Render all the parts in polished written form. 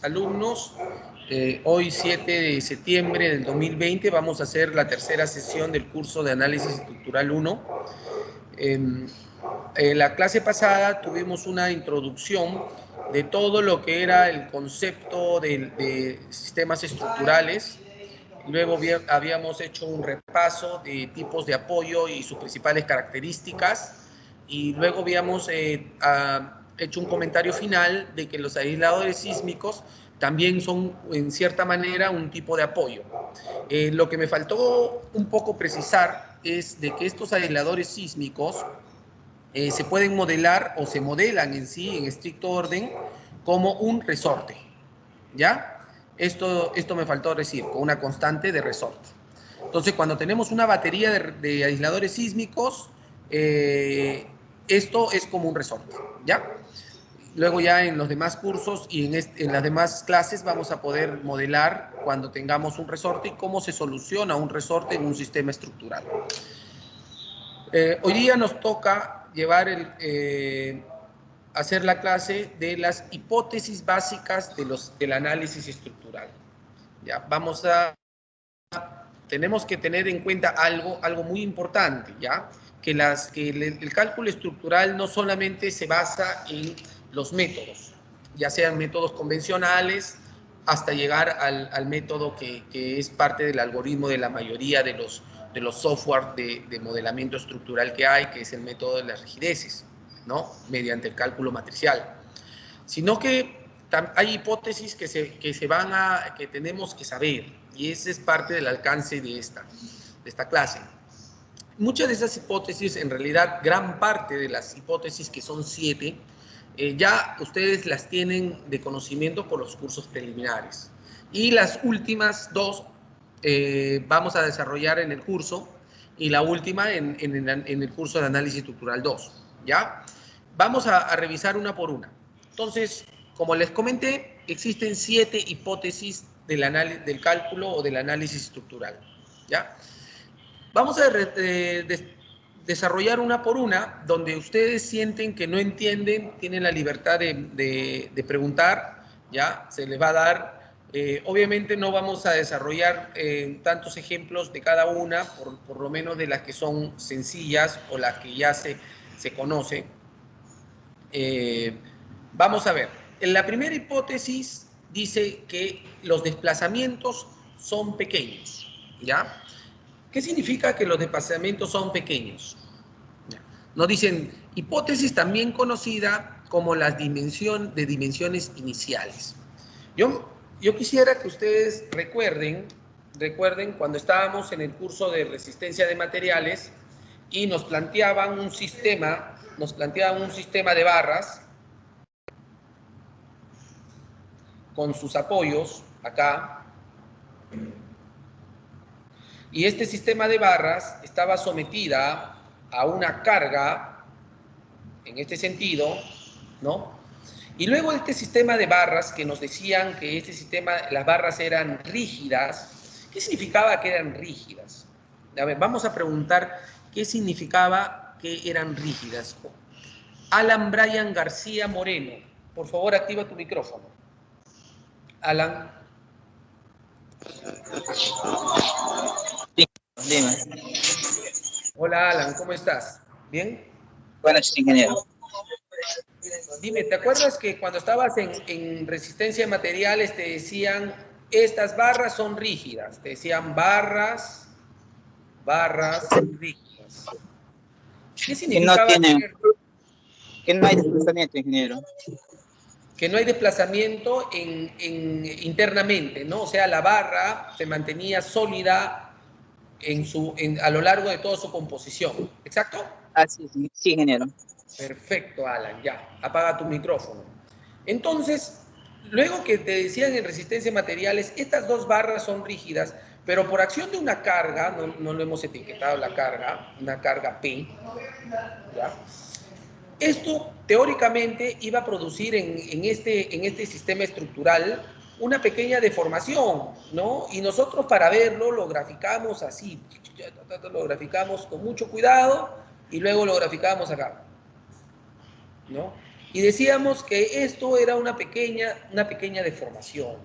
alumnos. Hoy 7 de septiembre del 2020 vamos a hacer la tercera sesión del curso de Análisis Estructural 1. En la clase pasada tuvimos una introducción de todo lo que era el concepto de sistemas estructurales. Luego habíamos hecho un repaso de tipos de apoyo y sus principales características. Y luego habíamos hecho un comentario final de que los aisladores sísmicos también son, en cierta manera, un tipo de apoyo. Lo que me faltó un poco precisar es de que estos aisladores sísmicos se pueden modelar o se modelan en sí, en estricto orden, como un resorte, ¿ya? Esto me faltó decir, con una constante de resorte. Entonces, cuando tenemos una batería de aisladores sísmicos, esto es como un resorte, ¿ya? Luego ya en los demás cursos y en las demás clases vamos a poder modelar cuando tengamos un resorte y cómo se soluciona un resorte en un sistema estructural. Hoy día nos toca llevar hacer la clase de las hipótesis básicas del análisis estructural. Ya, tenemos que tener en cuenta algo muy importante, ¿ya? Que el cálculo estructural no solamente se basa en los métodos, ya sean métodos convencionales, hasta llegar al método que es parte del algoritmo de la mayoría de los software de modelamiento estructural que hay, que es el método de las rigideces, ¿no? Mediante el cálculo matricial. Sino que hay hipótesis que tenemos que saber, y ese es parte del alcance de esta clase. Muchas de esas hipótesis, en realidad, gran parte de las hipótesis, que son 7, ya ustedes las tienen de conocimiento por los cursos preliminares. Y las últimas 2 vamos a desarrollar en el curso, y la última en el curso de Análisis Estructural 2, ¿ya? Vamos a revisar una por una. Entonces, como les comenté, existen 7 hipótesis del cálculo o del análisis estructural, ¿ya? Vamos a desarrollar una por una, donde ustedes sienten que no entienden, tienen la libertad de preguntar, ¿ya? Se les va a dar. Obviamente no vamos a desarrollar tantos ejemplos de cada una, por lo menos de las que son sencillas o las que ya se conocen. Vamos a ver. En la primera hipótesis dice que los desplazamientos son pequeños, ¿ya? ¿Qué significa que los desplazamientos son pequeños? Nos dicen hipótesis también conocida como las dimensiones iniciales. Yo quisiera que ustedes recuerden cuando estábamos en el curso de resistencia de materiales y nos planteaban un sistema de barras con sus apoyos acá. Y este sistema de barras estaba sometida a una carga, en este sentido, ¿no? Y luego este sistema de barras, que nos decían que las barras eran rígidas. ¿Qué significaba que eran rígidas? A ver, vamos a preguntar qué significaba que eran rígidas. Alan Brian García Moreno, por favor, activa tu micrófono. Alan. Sí, dime. Hola, Alan, ¿cómo estás? ¿Bien? Buenas, ingeniero. Dime, ¿te acuerdas que cuando estabas en resistencia de materiales te decían, estas barras son rígidas? Te decían barras rígidas. ¿Qué significaba Que no hay desplazamiento, ingeniero? Que no hay desplazamiento internamente, ¿no? O sea, la barra se mantenía sólida a lo largo de toda su composición. ¿Exacto? Ah, sí, sí, ingeniero. Perfecto, Alan, ya. Apaga tu micrófono. Entonces, luego que te decían en resistencia de materiales, estas 2 barras son rígidas, pero por acción de una carga, no lo hemos etiquetado la carga, una carga P, ¿ya? Esto teóricamente iba a producir en este sistema estructural una pequeña deformación, ¿no? Y nosotros, para verlo, lo graficamos así, lo graficamos con mucho cuidado y luego lo graficamos acá, ¿no? Y decíamos que esto era una pequeña deformación.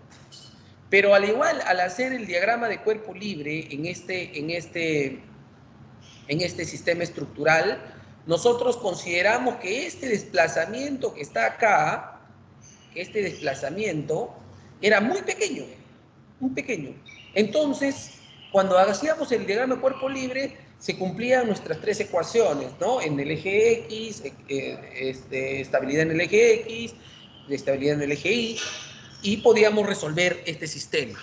Pero al igual, al hacer el diagrama de cuerpo libre en este sistema estructural, nosotros consideramos que este desplazamiento que está acá, este desplazamiento, era muy pequeño. Entonces, cuando hacíamos el diagrama de cuerpo libre, se cumplían nuestras tres ecuaciones, ¿no? En el eje X, estabilidad en el eje X, estabilidad en el eje Y, y podíamos resolver este sistema.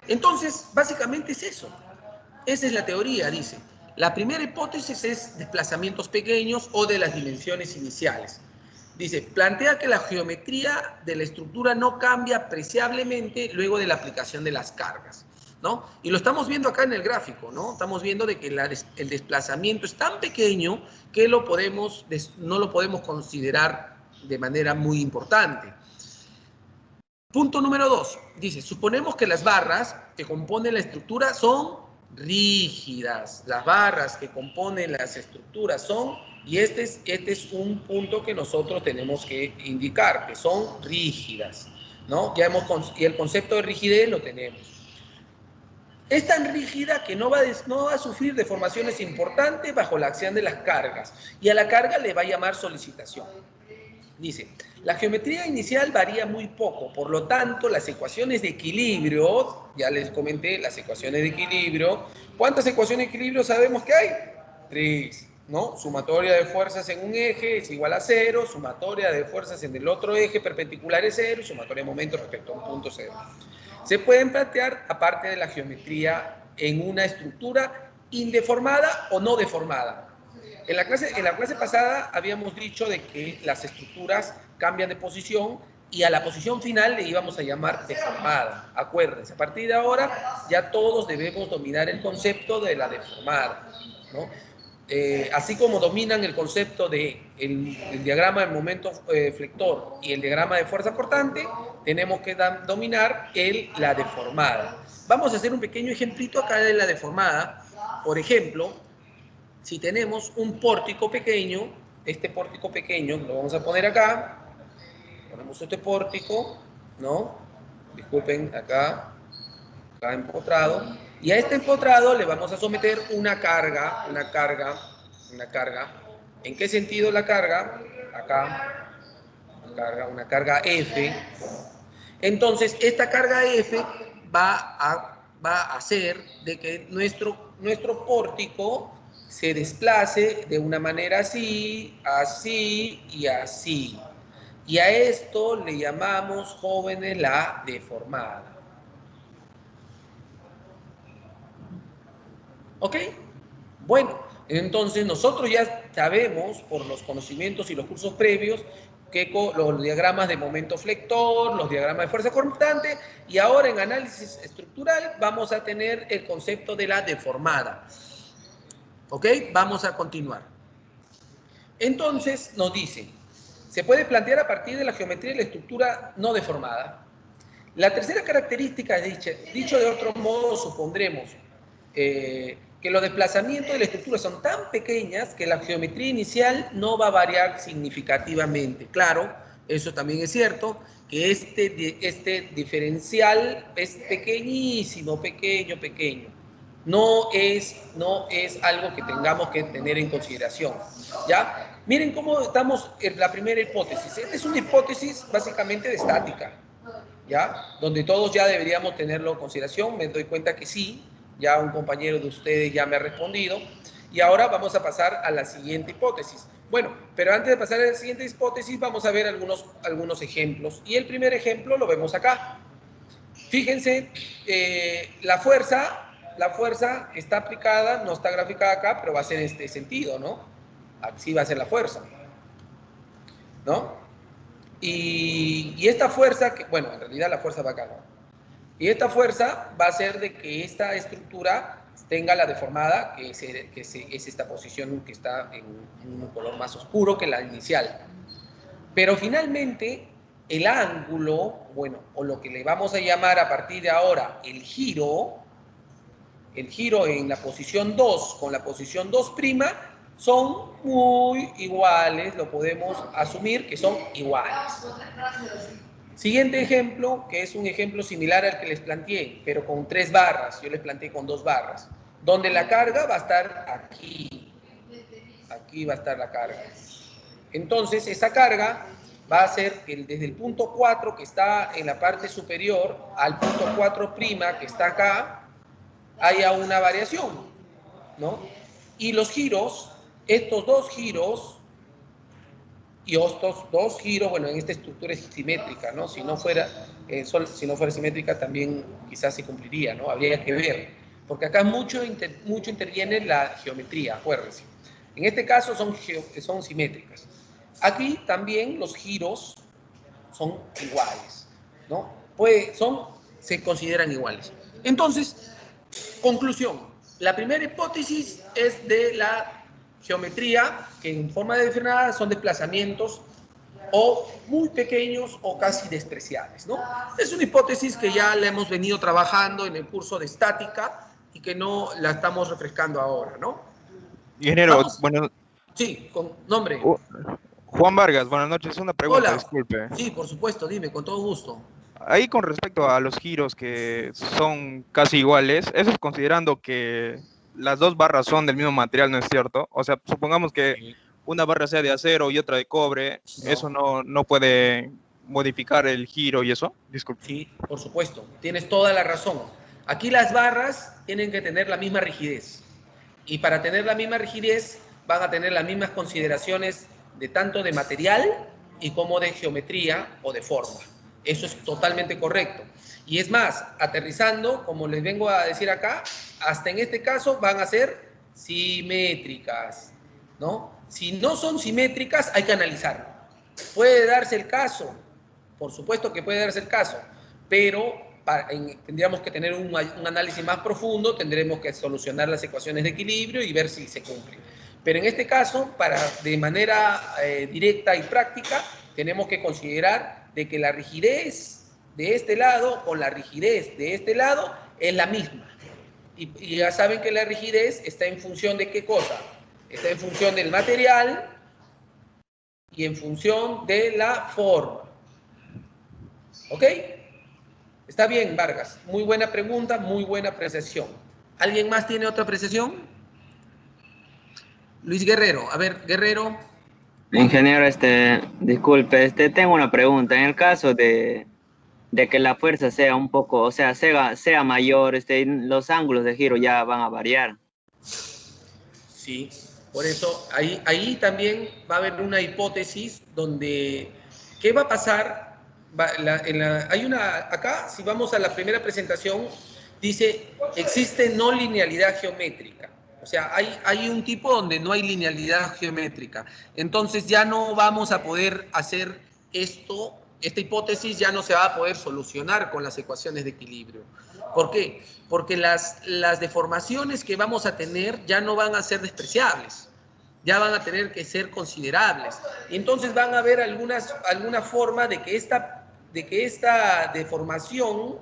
Entonces, básicamente es eso. Esa es la teoría, dice. La primera hipótesis es desplazamientos pequeños o de las dimensiones iniciales. Dice, plantea que la geometría de la estructura no cambia apreciablemente luego de la aplicación de las cargas, ¿no? Y lo estamos viendo acá en el gráfico, ¿no? Estamos viendo de que el desplazamiento es tan pequeño que no lo podemos considerar de manera muy importante. Punto número 2. Dice, suponemos que las barras que componen la estructura son rígidas. Las barras que componen las estructuras son, y este es un punto que nosotros tenemos que indicar, que son rígidas, ¿no? Y el concepto de rigidez lo tenemos. Es tan rígida que no va a sufrir deformaciones importantes bajo la acción de las cargas, y a la carga le va a llamar sollicitación. Dice, la geometría inicial varía muy poco, por lo tanto, las ecuaciones de equilibrio, ya les comenté, las ecuaciones de equilibrio, ¿cuántas ecuaciones de equilibrio sabemos que hay? 3, ¿no? Sumatoria de fuerzas en un eje es igual a 0, sumatoria de fuerzas en el otro eje perpendicular es 0, sumatoria de momentos respecto a un punto 0. Se pueden plantear, aparte de la geometría, en una estructura indeformada o no deformada. En la clase pasada habíamos dicho de que las estructuras cambian de posición y a la posición final le íbamos a llamar deformada. Acuérdense, a partir de ahora ya todos debemos dominar el concepto de la deformada, ¿no? Así como dominan el concepto del diagrama de momento flector y el diagrama de fuerza portante, tenemos que dominar la deformada. Vamos a hacer un pequeño ejemplito acá de la deformada. Por ejemplo, si tenemos un pórtico pequeño, este pórtico pequeño lo vamos a poner acá, ponemos este pórtico, ¿no? Disculpen, acá empotrado, y a este empotrado le vamos a someter una carga. ¿En qué sentido la carga? Acá, una carga F. Entonces, esta carga F va a hacer de que nuestro pórtico se desplace de una manera así, así y así. Y a esto le llamamos, jóvenes, la deformada. ¿Ok? Bueno, entonces nosotros ya sabemos, por los conocimientos y los cursos previos, que los diagramas de momento flector, los diagramas de fuerza constante, y ahora en análisis estructural vamos a tener el concepto de la deformada. ¿Ok? Vamos a continuar. Entonces nos dice, se puede plantear a partir de la geometría de la estructura no deformada. La tercera característica es dicho de otro modo, supondremos que los desplazamientos de la estructura son tan pequeñas que la geometría inicial no va a variar significativamente. Claro, eso también es cierto, que este diferencial es pequeñísimo, pequeño. No es algo que tengamos que tener en consideración, ¿ya? Miren cómo estamos en la primera hipótesis. Esta es una hipótesis básicamente de estática, ¿ya? Donde todos ya deberíamos tenerlo en consideración. Me doy cuenta que sí, ya un compañero de ustedes ya me ha respondido. Y ahora vamos a pasar a la siguiente hipótesis. Bueno, pero antes de pasar a la siguiente hipótesis, vamos a ver algunos ejemplos. Y el primer ejemplo lo vemos acá. Fíjense, la fuerza está aplicada, no está graficada acá, pero va a ser en este sentido, ¿no? Así va a ser la fuerza, ¿no? Y esta fuerza, bueno, en realidad la fuerza va acá, ¿no? Y esta fuerza va a hacer de que esta estructura tenga la deformada, que es esta posición que está en un color más oscuro que la inicial. Pero finalmente, el ángulo, bueno, o lo que le vamos a llamar a partir de ahora el giro en la posición 2 con la posición 2', son muy iguales, lo podemos asumir que son iguales. Siguiente ejemplo, que es un ejemplo similar al que les planteé, pero con 3 barras. Yo les planteé con 2 barras, donde la carga va a estar aquí. Aquí va a estar la carga. Entonces, esa carga va a hacer que desde el punto 4, que está en la parte superior, al punto 4', que está acá, haya una variación, ¿no? Y los giros, estos 2 giros, y estos 2 giros, bueno, en esta estructura es simétrica, ¿no? Si no fuera simétrica, también quizás se cumpliría, ¿no? Habría que ver, porque acá mucho interviene la geometría, acuérdense. En este caso son simétricas. Aquí también los giros son iguales, ¿no? Se consideran iguales. Entonces, conclusión. La primera hipótesis es de la geometría, que en forma de frenada son desplazamientos o muy pequeños o casi despreciables, ¿no? Es una hipótesis que ya la hemos venido trabajando en el curso de estática y que no la estamos refrescando ahora, ¿no? Ingeniero, Vamos. bueno, Sí, con nombre. Juan Vargas, buenas noches. Una pregunta, Hola. disculpe. Sí, por supuesto, dime, con todo gusto. Ahí con respecto a los giros que son casi iguales, eso es considerando que las 2 barras son del mismo material, ¿no es cierto? O sea, supongamos que Sí. una barra sea de acero y otra de cobre, ¿eso no puede modificar el giro y eso? Disculpe. Sí, por supuesto, tienes toda la razón. Aquí las barras tienen que tener la misma rigidez. Y para tener la misma rigidez van a tener las mismas consideraciones de tanto de material y como de geometría o de forma. Eso es totalmente correcto. Y es más, aterrizando, como les vengo a decir acá, hasta en este caso van a ser simétricas, ¿no? Si no son simétricas, hay que analizarlo. Puede darse el caso, por supuesto que puede darse el caso, pero tendríamos que tener un análisis más profundo, tendremos que solucionar las ecuaciones de equilibrio y ver si se cumplen. Pero en este caso, de manera directa y práctica, tenemos que considerar de que la rigidez de este lado con la rigidez de este lado es la misma. Y ya saben que la rigidez está en función de qué cosa. Está en función del material y en función de la forma. ¿Ok? Está bien, Vargas. Muy buena pregunta, muy buena apreciación. ¿Alguien más tiene otra apreciación? Luis Guerrero. A ver, Guerrero. Ingeniero, disculpe, tengo una pregunta. En el caso de que la fuerza sea un poco, o sea, sea mayor, los ángulos de giro ya van a variar. Sí, por eso ahí también va a haber una hipótesis donde, ¿qué va a pasar? Acá, si vamos a la primera presentación, dice, existe no linealidad geométrica. O sea, hay un tipo donde no hay linealidad geométrica. Entonces ya no vamos a poder hacer esto, esta hipótesis ya no se va a poder solucionar con las ecuaciones de equilibrio. ¿Por qué? Porque las deformaciones que vamos a tener ya no van a ser despreciables, ya van a tener que ser considerables. Y entonces van a haber alguna forma de que esta deformación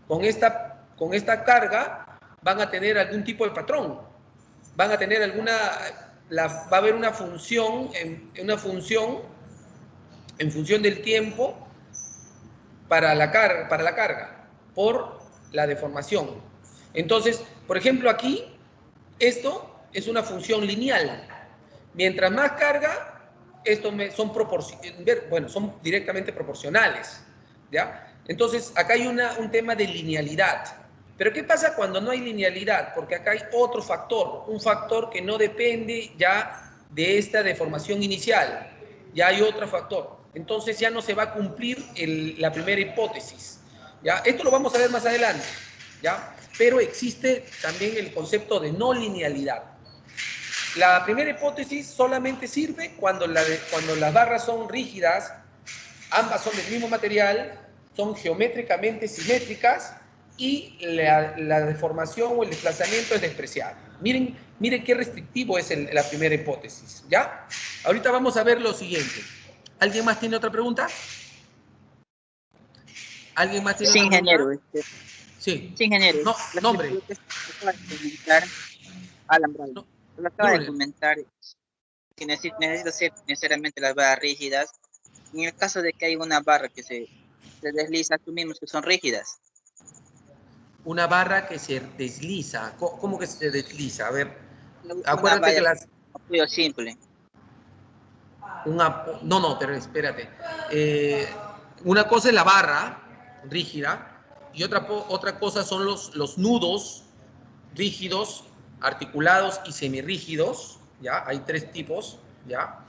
con esta carga van a tener algún tipo de patrón. Van a tener va a haber una función en función del tiempo para la carga, por la deformación. Entonces, por ejemplo, aquí, esto es una función lineal. Mientras más carga, son directamente proporcionales, ¿ya? Entonces, acá hay un tema de linealidad. Pero ¿qué pasa cuando no hay linealidad? Porque acá hay otro factor, un factor que no depende ya de esta deformación inicial. Ya hay otro factor. Entonces ya no se va a cumplir la primera hipótesis, ¿ya? Esto lo vamos a ver más adelante, ¿ya? Pero existe también el concepto de no linealidad. La primera hipótesis solamente sirve cuando las barras son rígidas, ambas son del mismo material, son geométricamente simétricas y la deformación o el desplazamiento es despreciable. Miren qué restrictivo es la primera hipótesis, ¿ya? Ahorita vamos a ver lo siguiente. ¿Alguien más tiene otra pregunta? ¿Alguien más tiene Sí, otra ingeniero. pregunta? Sí. Sí, ingeniero. No, nombre. Alan Bravo. No, Lo acaba de Brunner. comentar, que necesito ser necesariamente las barras rígidas. En el caso de que hay una barra que se desliza, asumimos que son rígidas. Una barra que se desliza. ¿Cómo que se desliza? A ver, Una acuérdate que valla las... apoyo simple. No, no, pero espérate. Una cosa es la barra rígida y otra cosa son los nudos rígidos, articulados y semirrígidos, ¿ya? Hay tres tipos, ¿ya?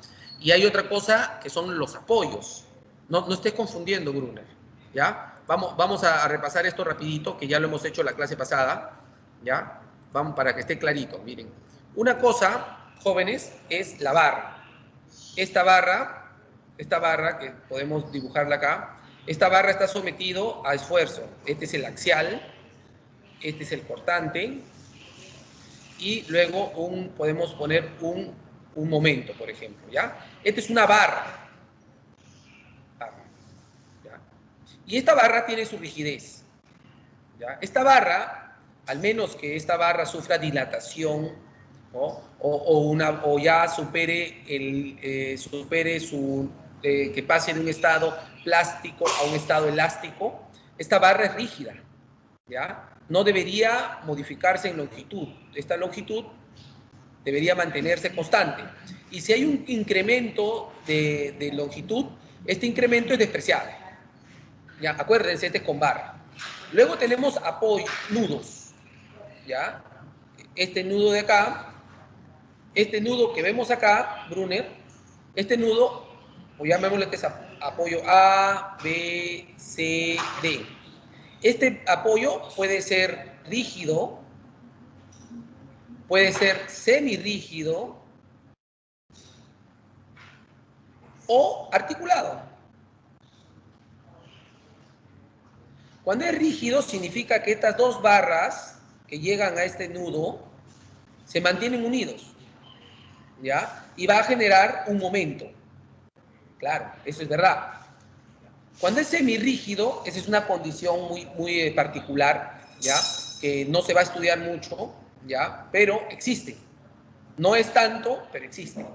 Y hay otra cosa que son los apoyos. No estés confundiendo, Brunner, ¿ya? Vamos a repasar esto rapidito, que ya lo hemos hecho la clase pasada, ¿ya? Vamos para que esté clarito, miren. Una cosa, jóvenes, es la barra. Esta barra, que podemos dibujarla acá, esta barra está sometido a esfuerzo. Este es el axial, este es el cortante, y luego podemos poner un momento, por ejemplo, ¿ya? Esta es una barra, ¿ya? Y esta barra tiene su rigidez, ¿ya? Esta barra, al menos que esta barra sufra dilatación, ¿no? o ya supere, que pase de un estado plástico a un estado elástico, esta barra es rígida, ¿ya? No debería modificarse en longitud. Esta longitud debería mantenerse constante. Y si hay un incremento de longitud, este incremento es despreciable. Ya, acuérdense, este es con barra. Luego tenemos nudos, ¿ya? Este nudo de acá, este nudo que vemos acá, Brunner, este nudo, o llamémosle que es apoyo A, B, C, D. Este apoyo puede ser rígido, puede ser semirrígido o articulado. Cuando es rígido significa que estas dos barras que llegan a este nudo se mantienen unidos, ¿ya? Y va a generar un momento. Claro, eso es verdad. Cuando es semirrígido, esa es una condición muy particular, ¿ya? Que no se va a estudiar mucho, ¿ya? Pero existe. No es tanto, pero existe.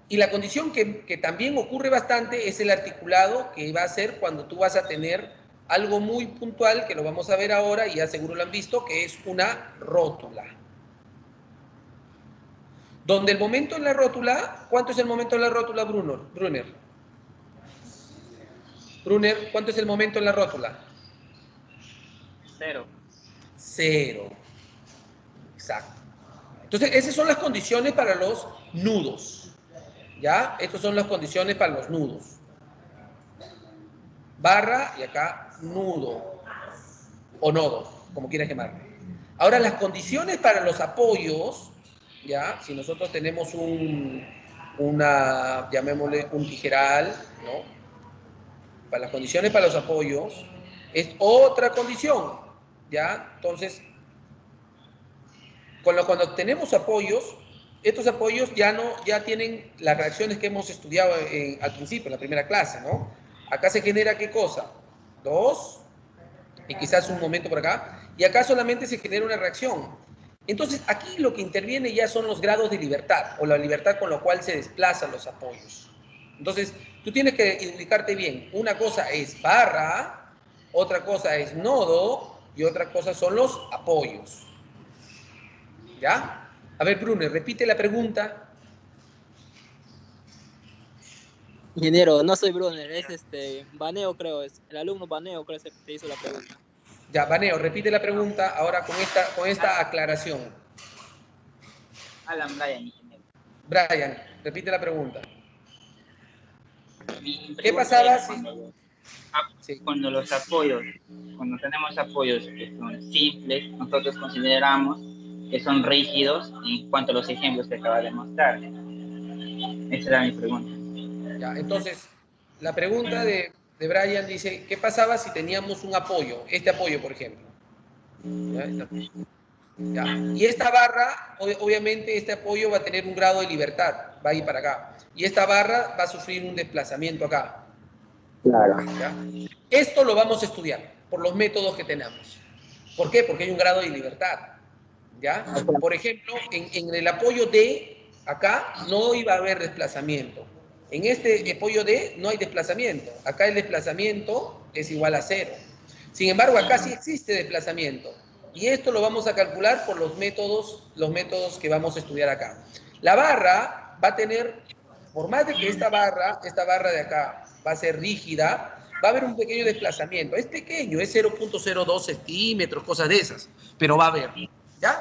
Y la condición que también ocurre bastante es el articulado, que va a ser cuando tú vas a tener algo muy puntual, que lo vamos a ver ahora, y ya seguro lo han visto, que es una rótula. Donde el momento en la rótula, ¿cuánto es el momento en la rótula, Brunner? Brunner, ¿cuánto es el momento en la rótula? 0. 0. Exacto. Entonces, esas son las condiciones para los nudos. ¿Ya? Estas son las condiciones para los nudos. Barra y acá nudo. O nodo, como quieras llamarlo. Ahora, las condiciones para los apoyos, ¿ya? Si nosotros tenemos llamémosle un tijeral, ¿no? Para las condiciones para los apoyos, es otra condición, ¿ya? Entonces, cuando tenemos apoyos, estos apoyos ya tienen las reacciones que hemos estudiado al principio, en la primera clase, ¿no? Acá se genera ¿qué cosa? 2, y quizás un momento por acá, y acá solamente se genera una reacción. Entonces, aquí lo que interviene ya son los grados de libertad, o la libertad con la cual se desplazan los apoyos. Entonces, tú tienes que indicarte bien, una cosa es barra, otra cosa es nodo, y otra cosa son los apoyos. ¿Ya? A ver, Brunner, repite la pregunta. Ingeniero, no soy Brunner, es Baneo, creo, es el alumno Baneo, creo que te hizo la pregunta. Ya, Baneo, repite la pregunta ahora con esta aclaración. Alan Bryan, ingeniero. Brian, repite la pregunta. ¿Qué Pregunta pasaba era si... cuando los apoyos, cuando tenemos apoyos que son simples, nosotros consideramos que son rígidos en cuanto a los ejemplos que acaba de mostrar? Esa era mi pregunta. Ya, entonces, la pregunta de Brian dice, ¿qué pasaba si teníamos un apoyo? Este apoyo, por ejemplo. ¿Ya? Y esta barra, obviamente, este apoyo va a tener un grado de libertad, va a ir para acá. Y esta barra va a sufrir un desplazamiento acá. Claro. ¿Ya? Esto lo vamos a estudiar por los métodos que tenemos. ¿Por qué? Porque hay un grado de libertad. ¿ya? Por ejemplo, en el apoyo D, acá no iba a haber desplazamiento. En este apoyo D no hay desplazamiento. Acá el desplazamiento es igual a 0. Sin embargo, acá sí existe desplazamiento. Y esto lo vamos a calcular por los métodos que vamos a estudiar acá. La barra va a tener, por más de que esta barra de acá va a ser rígida, va a haber un pequeño desplazamiento. Es pequeño, es 0.02 centímetros, cosas de esas, pero va a haber. ¿Ya?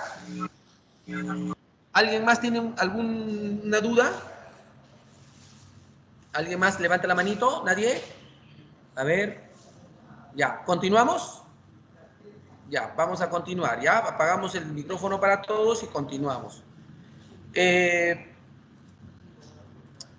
¿Alguien más tiene alguna duda? ¿Alguien más levanta la manito? ¿Nadie? A ver. Ya, ¿continuamos? Ya, vamos a continuar. Ya, apagamos el micrófono para todos y continuamos.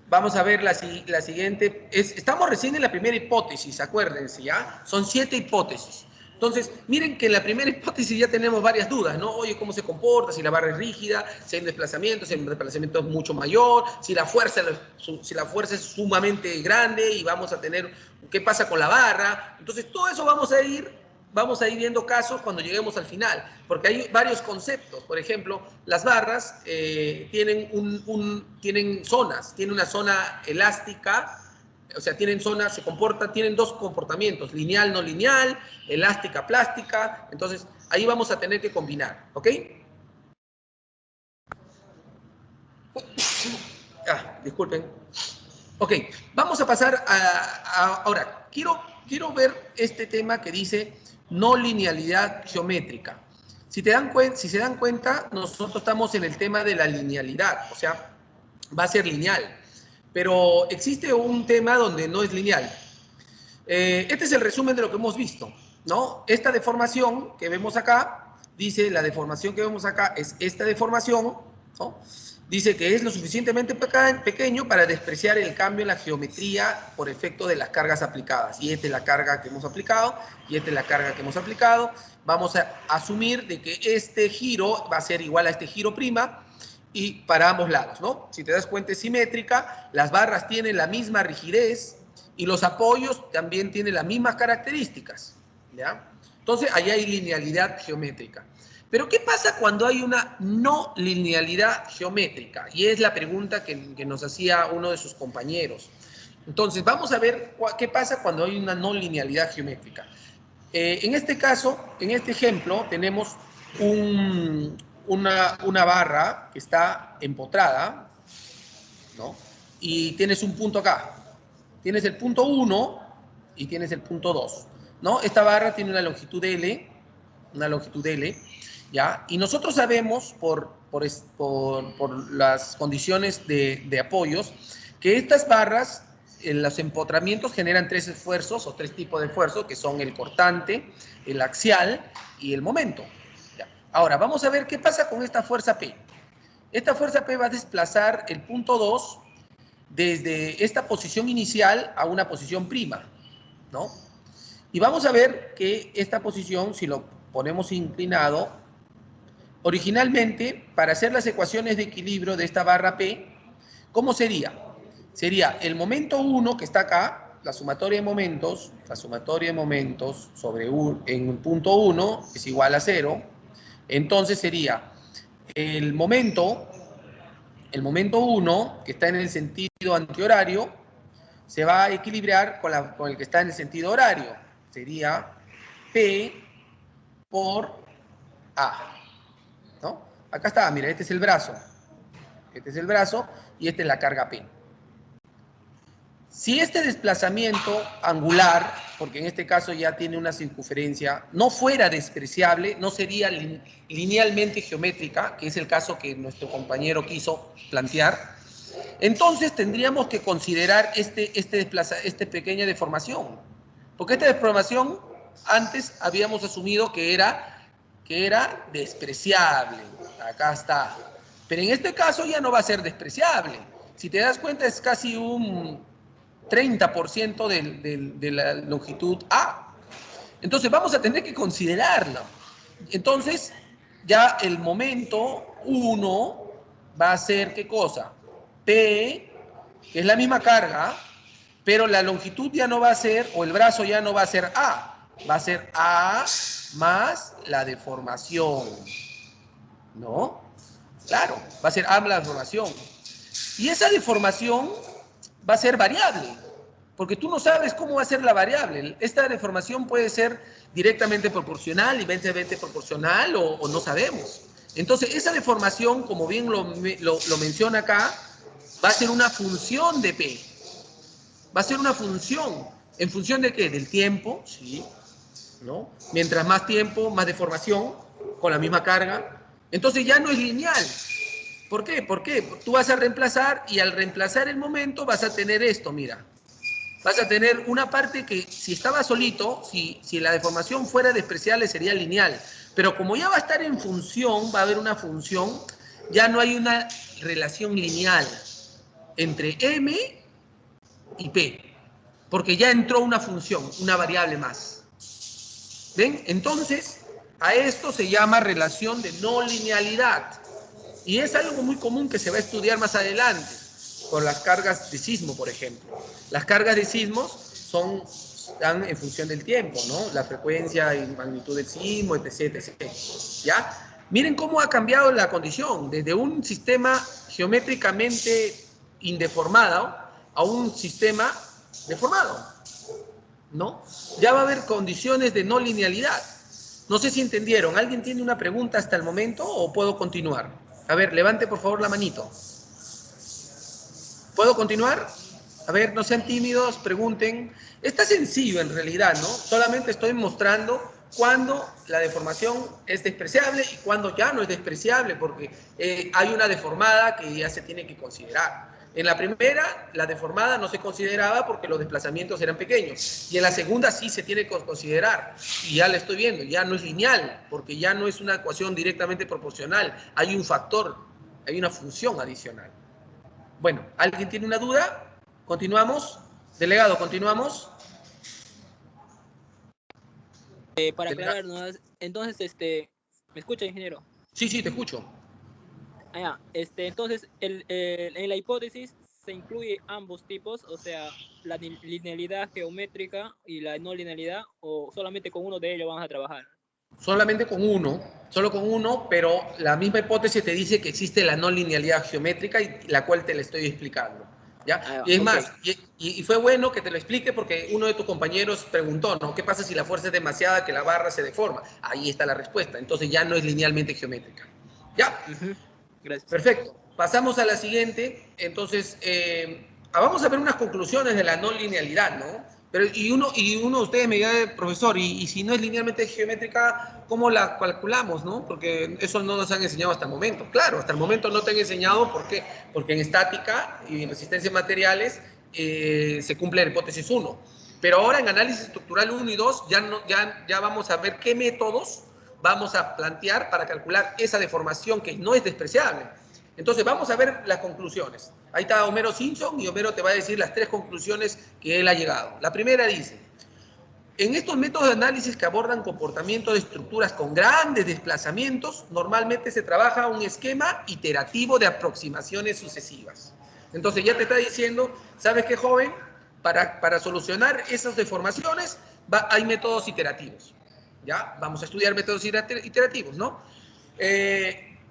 Vamos a ver la siguiente. Estamos recién en la primera hipótesis, acuérdense, ¿ya? Son 7 hipótesis. Entonces, miren que en la primera hipótesis ya tenemos varias dudas, ¿no? Oye, ¿cómo se comporta? Si la barra es rígida, si hay un desplazamiento, si el desplazamiento es mucho mayor, si la fuerza es sumamente grande y vamos a tener, ¿qué pasa con la barra? Entonces, todo eso vamos a ir viendo casos cuando lleguemos al final, porque hay varios conceptos. Por ejemplo, las barras tienen zonas, tienen una zona elástica, o sea, tienen dos comportamientos, lineal, no lineal, elástica, plástica. Entonces, ahí vamos a tener que combinar, ¿ok? Disculpen. Ok, vamos a pasar ahora, quiero ver este tema que dice no linealidad geométrica. Si se dan cuenta, nosotros estamos en el tema de la linealidad, o sea, va a ser lineal. Pero existe un tema donde no es lineal. Este es el resumen de lo que hemos visto, ¿no? Esta deformación que vemos acá, dice, la deformación que vemos acá es esta deformación, ¿no? Dice que es lo suficientemente pequeño para despreciar el cambio en la geometría por efecto de las cargas aplicadas. Y esta es la carga que hemos aplicado, y esta es la carga que hemos aplicado. Vamos a asumir de que este giro va a ser igual a este giro prima, y para ambos lados, ¿no? Si te das cuenta, es simétrica, las barras tienen la misma rigidez y los apoyos también tienen las mismas características, ¿ya? Entonces, ahí hay linealidad geométrica. Pero, ¿qué pasa cuando hay una no linealidad geométrica? Y es la pregunta que nos hacía uno de sus compañeros. Entonces, vamos a ver qué pasa cuando hay una no linealidad geométrica. En este caso, en este ejemplo, tenemos una barra que está empotrada, ¿no? Y tienes un punto acá. Tienes el punto 1 y tienes el punto 2, ¿no? Esta barra tiene una longitud L, ¿ya? Y nosotros sabemos por las condiciones de apoyos que estas barras, en los empotramientos generan 3 esfuerzos o 3 tipos de esfuerzos, que son el cortante, el axial y el momento. ¿Ya? Ahora, vamos a ver qué pasa con esta fuerza P. Esta fuerza P va a desplazar el punto 2 desde esta posición inicial a una posición prima, ¿no? Y vamos a ver que esta posición, si lo ponemos inclinado, originalmente, para hacer las ecuaciones de equilibrio de esta barra P, ¿cómo sería? Sería el momento 1 que está acá, la sumatoria de momentos sobre en el punto 1 es igual a 0. Entonces sería el momento 1, que está en el sentido antihorario, se va a equilibrar con el que está en el sentido horario. Sería P por A, ¿no? Acá está, mira, este es el brazo. Este es el brazo y esta es la carga P. Si este desplazamiento angular, porque en este caso ya tiene una circunferencia, no fuera despreciable, no sería linealmente geométrica, que es el caso que nuestro compañero quiso plantear, entonces tendríamos que considerar esta pequeña deformación. Porque esta deformación antes habíamos asumido que era despreciable. Acá está. Pero en este caso ya no va a ser despreciable. Si te das cuenta, es casi un 30% de la longitud A. Entonces vamos a tener que considerarlo. Entonces ya el momento 1 va a ser, ¿qué cosa? P, que es la misma carga, pero la longitud ya no va a ser, o el brazo ya no va a ser A, va a ser A más la deformación. ¿no? Claro, va a ser amplia la deformación. Y esa deformación va a ser variable, porque tú no sabes cómo va a ser la variable. Esta deformación puede ser directamente proporcional, inversamente proporcional, o no sabemos. Entonces, esa deformación, como bien lo menciona acá, va a ser una función de P. Va a ser una función. ¿En función de qué? Del tiempo, sí, ¿no? Mientras más tiempo, más deformación, con la misma carga. Entonces ya no es lineal. ¿Por qué? Porque tú vas a reemplazar y al reemplazar el momento vas a tener esto, mira. Vas a tener una parte que si estaba solito, si la deformación fuera despreciable sería lineal. Pero como ya va a estar en función, va a haber una función, ya no hay una relación lineal entre M y P. Porque ya entró una función, una variable más. ¿Ven? Entonces, a esto se llama relación de no linealidad. Y es algo muy común que se va a estudiar más adelante, con las cargas de sismo, por ejemplo. Las cargas de sismos están en función del tiempo, ¿no? La frecuencia y magnitud del sismo, etc, etc. ¿Ya? Miren cómo ha cambiado la condición, desde un sistema geométricamente indeformado a un sistema deformado, ¿no? Ya va a haber condiciones de no linealidad. No sé si entendieron. ¿Alguien tiene una pregunta hasta el momento o puedo continuar? A ver, levante por favor la manito. ¿Puedo continuar? A ver, no sean tímidos, pregunten. Está sencillo en realidad, ¿no? Solamente estoy mostrando cuándo la deformación es despreciable y cuándo ya no es despreciable, porque hay una deformada que ya se tiene que considerar. En la primera, la deformada no se consideraba porque los desplazamientos eran pequeños. Y en la segunda sí se tiene que considerar. Y ya la estoy viendo, ya no es lineal, porque ya no es una ecuación directamente proporcional. Hay un factor, hay una función adicional. Bueno, ¿alguien tiene una duda? ¿Continuamos? Delegado, ¿continuamos? Para Delegado. aclarar, ¿no? Entonces, ¿me escucha, ingeniero? Sí, sí, te escucho. Entonces, en la hipótesis se incluye ambos tipos, o sea, la linealidad geométrica y la no linealidad, o solamente con uno de ellos vamos a trabajar. Solamente con uno, solo con uno, pero la misma hipótesis te dice que existe la no linealidad geométrica y la cual te la estoy explicando. ¿Ya? Y es más, y fue bueno que te lo explique porque uno de tus compañeros preguntó, ¿no? ¿Qué pasa si la fuerza es demasiada que la barra se deforma? Ahí está la respuesta. Entonces ya no es linealmente geométrica. ¿Ya? Gracias. Perfecto. Pasamos a la siguiente. Entonces, vamos a ver unas conclusiones de la no linealidad, ¿no? Pero, y uno de ustedes me dirá, profesor, y si no es linealmente geométrica, ¿cómo la calculamos, no? Porque eso no nos han enseñado hasta el momento. Claro, hasta el momento no te han enseñado, ¿por qué? Porque en estática y en resistencia de materiales se cumple la hipótesis 1. Pero ahora en análisis estructural 1 y 2 ya vamos a ver qué métodos vamos a plantear para calcular esa deformación que no es despreciable. Entonces vamos a ver las conclusiones. Ahí está Homero Simpson y Homero te va a decir las 3 conclusiones que él ha llegado. La primera dice, en estos métodos de análisis que abordan comportamiento de estructuras con grandes desplazamientos, normalmente se trabaja un esquema iterativo de aproximaciones sucesivas. Entonces ya te está diciendo, ¿sabes qué, joven? Para solucionar esas deformaciones hay métodos iterativos. ¿Ya? Vamos a estudiar métodos iterativos, ¿no?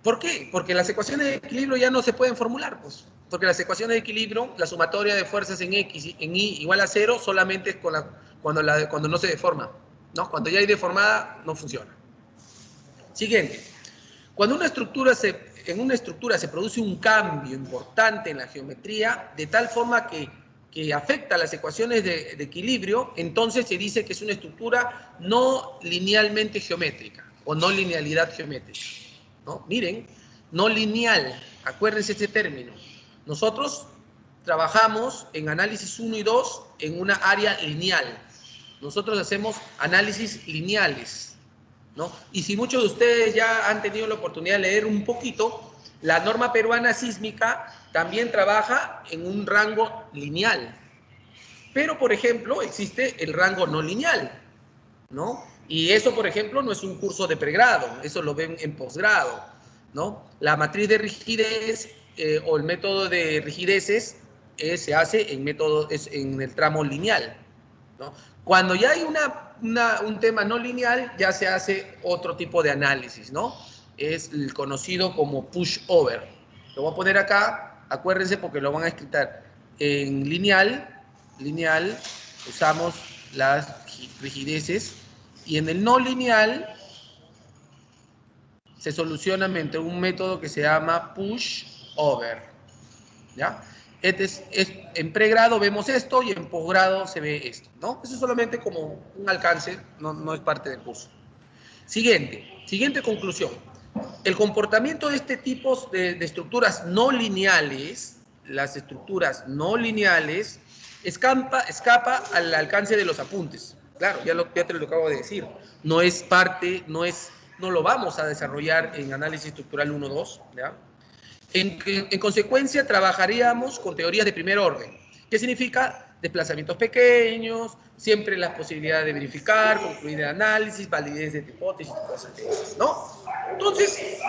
¿Por qué? Porque las ecuaciones de equilibrio ya no se pueden formular, pues. Porque las ecuaciones de equilibrio, la sumatoria de fuerzas en X y en Y igual a 0, solamente es cuando no se deforma, ¿no? Cuando ya hay deformada, no funciona. Siguiente. Cuando en una estructura se produce un cambio importante en la geometría, de tal forma que afecta a las ecuaciones de equilibrio, entonces se dice que es una estructura no linealmente geométrica o no linealidad geométrica, ¿no? Miren, no lineal, acuérdense este término. Nosotros trabajamos en análisis 1 y 2 en una área lineal. Nosotros hacemos análisis lineales, ¿no? Y si muchos de ustedes ya han tenido la oportunidad de leer un poquito, la norma peruana sísmica también trabaja en un rango lineal. Pero, por ejemplo, existe el rango no lineal, ¿no? Y eso, por ejemplo, no es un curso de pregrado, eso lo ven en posgrado, ¿no? La matriz de rigidez o el método de rigideces se hace en el tramo lineal, ¿no? Cuando ya hay un tema no lineal, ya se hace otro tipo de análisis, ¿no? es el conocido como pushover. Lo voy a poner acá, acuérdense porque lo van a escribir en lineal, usamos las rigideces, y en el no lineal se soluciona mediante un método que se llama pushover, ¿ya? En pregrado vemos esto y en posgrado se ve esto, ¿no? Eso es solamente como un alcance, no es parte del curso. Siguiente conclusión. El comportamiento de este tipo de estructuras no lineales, las estructuras no lineales, escapa al alcance de los apuntes. Claro, ya te lo acabo de decir. No es parte, no lo vamos a desarrollar en análisis estructural 1-2, ¿ya? En consecuencia, trabajaríamos con teorías de primer orden. ¿Qué significa? Desplazamientos pequeños, siempre la posibilidad de verificar, concluir el análisis, validez de hipótesis, cosas de esas, ¿no? Entonces,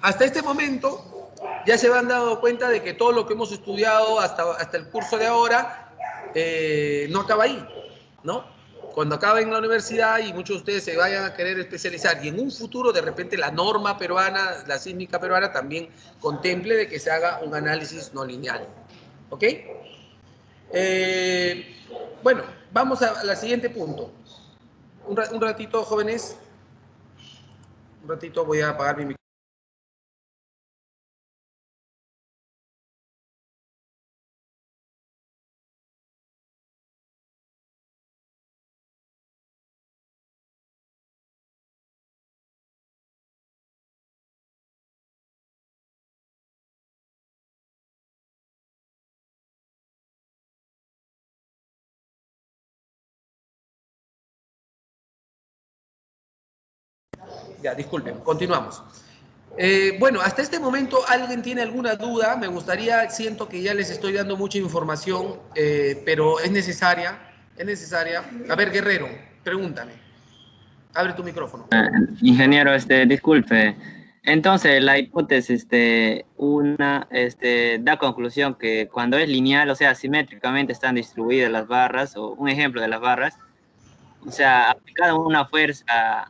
hasta este momento, ya se han dado cuenta de que todo lo que hemos estudiado hasta el curso de ahora no acaba ahí, ¿no? Cuando acaben la universidad y muchos de ustedes se vayan a querer especializar y en un futuro de repente la norma peruana, la sísmica peruana también contemple de que se haga un análisis no lineal. ¿Ok? Bueno, vamos al siguiente punto. Un ratito, jóvenes. Un ratito voy a apagar mi micrófono. Ya, disculpen, continuamos. Bueno, hasta este momento, ¿alguien tiene alguna duda? Me gustaría, siento que ya les estoy dando mucha información, pero es necesaria. A ver, Guerrero, pregúntame. Abre tu micrófono. Ingeniero, disculpe. Entonces, la hipótesis, da conclusión que cuando es lineal, o sea, simétricamente están distribuidas las barras, o un ejemplo de las barras, o sea, aplicada una fuerza,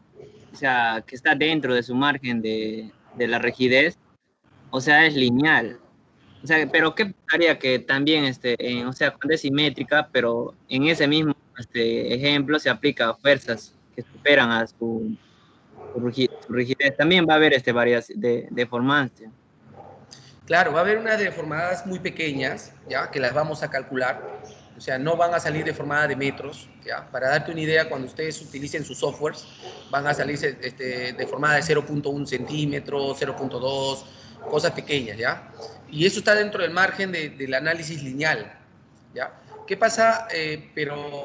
o sea, que está dentro de su margen de la rigidez, o sea, es lineal. O sea, pero ¿qué pasaría que también, o sea, cuando es simétrica, pero en ese mismo ejemplo se aplica fuerzas que superan a su rigidez? También va a haber varias deformancia. Claro, va a haber unas deformadas muy pequeñas, ¿ya? Que las vamos a calcular. O sea, no van a salir deformadas de metros, ¿ya? Para darte una idea, cuando ustedes utilicen sus softwares, van a salir deformadas de 0.1 centímetro, 0.2, cosas pequeñas, ¿ya? Y eso está dentro del margen del análisis lineal, ¿ya? ¿Qué pasa? Pero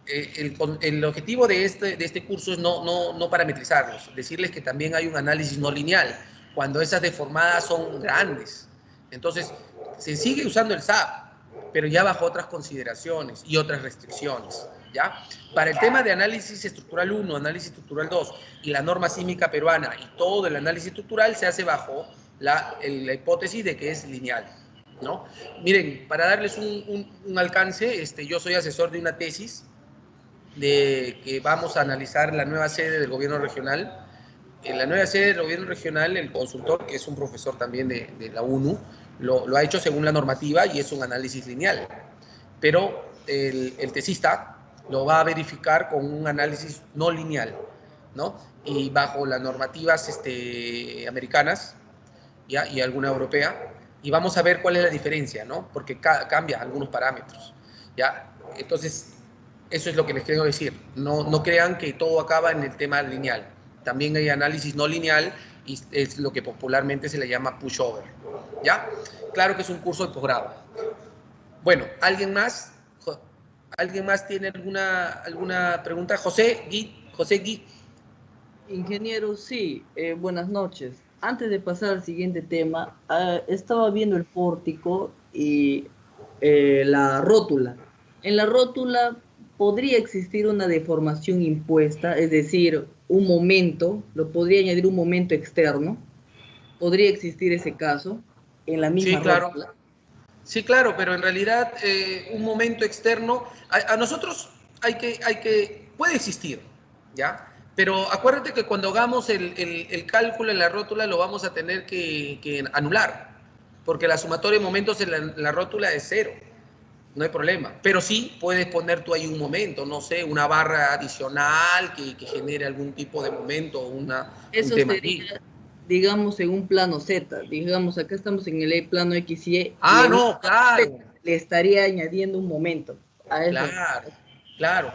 el objetivo de este curso es no parametrizarlos, decirles que también hay un análisis no lineal, cuando esas deformadas son grandes. Entonces, se sigue usando el SAP, pero ya bajo otras consideraciones y otras restricciones, ¿ya? Para el tema de análisis estructural 1, análisis estructural 2 y la norma sísmica peruana y todo el análisis estructural se hace bajo la hipótesis de que es lineal, ¿no? Miren, para darles un alcance, yo soy asesor de una tesis de que vamos a analizar la nueva sede del gobierno regional. En la nueva sede del gobierno regional, el consultor, que es un profesor también de la UNU, lo ha hecho según la normativa y es un análisis lineal. Pero el tesista lo va a verificar con un análisis no lineal, ¿no? Y bajo las normativas americanas, ¿ya? Y alguna europea, y vamos a ver cuál es la diferencia, ¿no? Porque cambia algunos parámetros, ¿ya? Entonces, eso es lo que les quiero decir. No crean que todo acaba en el tema lineal. También hay análisis no lineal y es lo que popularmente se le llama pushover, ¿ya? Claro que es un curso de posgrado. Bueno, ¿alguien más? ¿Alguien más tiene alguna pregunta? José Gui. Ingeniero, sí, buenas noches. Antes de pasar al siguiente tema, estaba viendo el pórtico y la rótula. En la rótula podría existir una deformación impuesta, es decir, un momento, lo podría añadir un momento externo. ¿Podría existir ese caso en la misma Sí, claro. rótula? Sí, claro, pero en realidad un momento externo, a nosotros puede existir, ¿ya? Pero acuérdate que cuando hagamos el cálculo en la rótula lo vamos a tener que anular, porque la sumatoria de momentos en la rótula es 0, no hay problema. Pero sí puedes poner tú ahí un momento, no sé, una barra adicional que genere algún tipo de momento, un Eso tema allí. sería, digamos, en un plano Z. Digamos, acá estamos en el plano X y Y. Ah, no, claro. Le estaría añadiendo un momento a eso. Claro.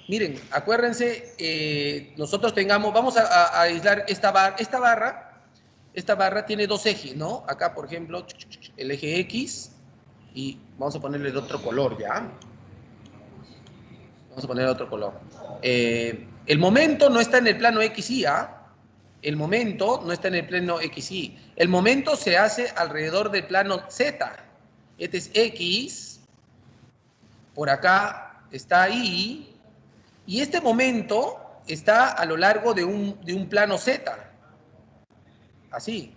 Miren, acuérdense, nosotros vamos a aislar esta barra tiene dos ejes, ¿no? Acá, por ejemplo, el eje X, y vamos a ponerle de otro color, ¿ya? Vamos a ponerle otro color. El momento no está en el plano XY, ¿ah? El momento no está en el plano XY. El momento se hace alrededor del plano Z. Este es X, por acá está Y, y este momento está a lo largo de un plano Z. Así,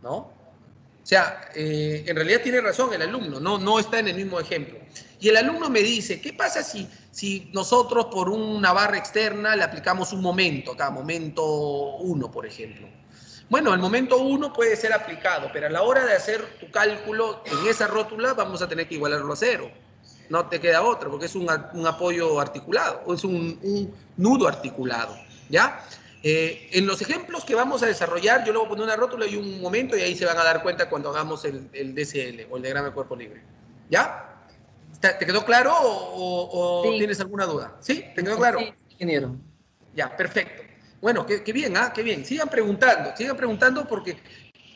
¿no? O sea, en realidad tiene razón el alumno, no está en el mismo ejemplo. Y el alumno me dice, ¿qué pasa si nosotros por una barra externa le aplicamos un momento, acá, momento 1, por ejemplo? Bueno, el momento 1 puede ser aplicado, pero a la hora de hacer tu cálculo en esa rótula vamos a tener que igualarlo a 0. No te queda otra, porque es un apoyo articulado, o es un nudo articulado, ¿ya? En los ejemplos que vamos a desarrollar, yo le voy a poner una rótula y un momento, y ahí se van a dar cuenta cuando hagamos el DCL, o el diagrama de cuerpo libre. ¿Ya? ¿Te quedó claro o Sí. tienes alguna duda? ¿Sí? ¿Te quedó claro? Sí, ingeniero. Ya, perfecto. Bueno, qué bien, ¿ah? Qué bien. Sigan preguntando porque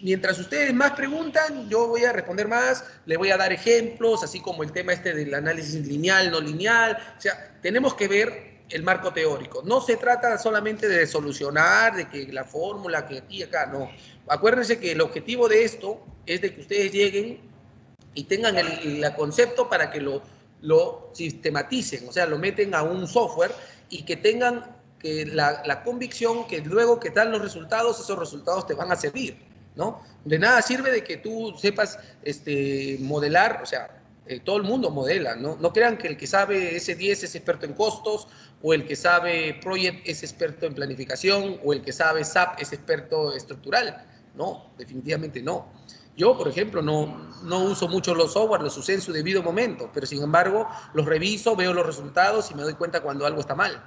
mientras ustedes más preguntan, yo voy a responder más, les voy a dar ejemplos, así como el tema este del análisis lineal, no lineal. O sea, tenemos que ver el marco teórico. No se trata solamente de solucionar, de que la fórmula, que aquí y acá, no. Acuérdense que el objetivo de esto es de que ustedes lleguen y tengan el concepto para que lo sistematicen, o sea, lo meten a un software y que tengan que la convicción que luego que dan los resultados, esos resultados te van a servir, ¿no? De nada sirve de que tú sepas modelar, o sea, todo el mundo modela, ¿no? No crean que el que sabe S10 es experto en costos, o el que sabe Project es experto en planificación, o el que sabe SAP es experto estructural. No, definitivamente no. Yo, por ejemplo, no uso mucho los software, los usé en su debido momento, pero sin embargo los reviso, veo los resultados y me doy cuenta cuando algo está mal,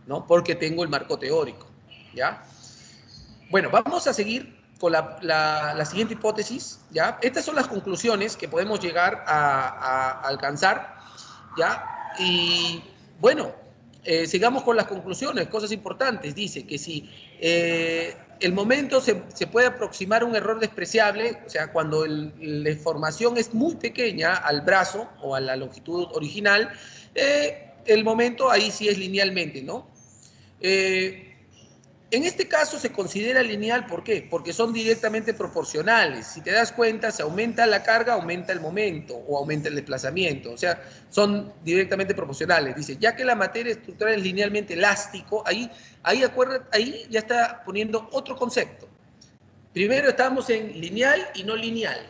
¿no? Porque tengo el marco teórico, ¿ya? Bueno, vamos a seguir con la siguiente hipótesis, ¿ya? Estas son las conclusiones que podemos llegar a alcanzar, ¿ya? Y bueno, sigamos con las conclusiones, cosas importantes. Dice que si el momento se puede aproximar a un error despreciable, o sea, cuando la información es muy pequeña al brazo o a la longitud original, el momento ahí sí es linealmente, ¿no? En este caso se considera lineal, ¿por qué? Porque son directamente proporcionales. Si te das cuenta, se aumenta la carga, aumenta el momento o aumenta el desplazamiento. O sea, son directamente proporcionales. Dice, ya que la materia estructural es linealmente elástico, ahí ya está poniendo otro concepto. Primero estábamos en lineal y no lineal.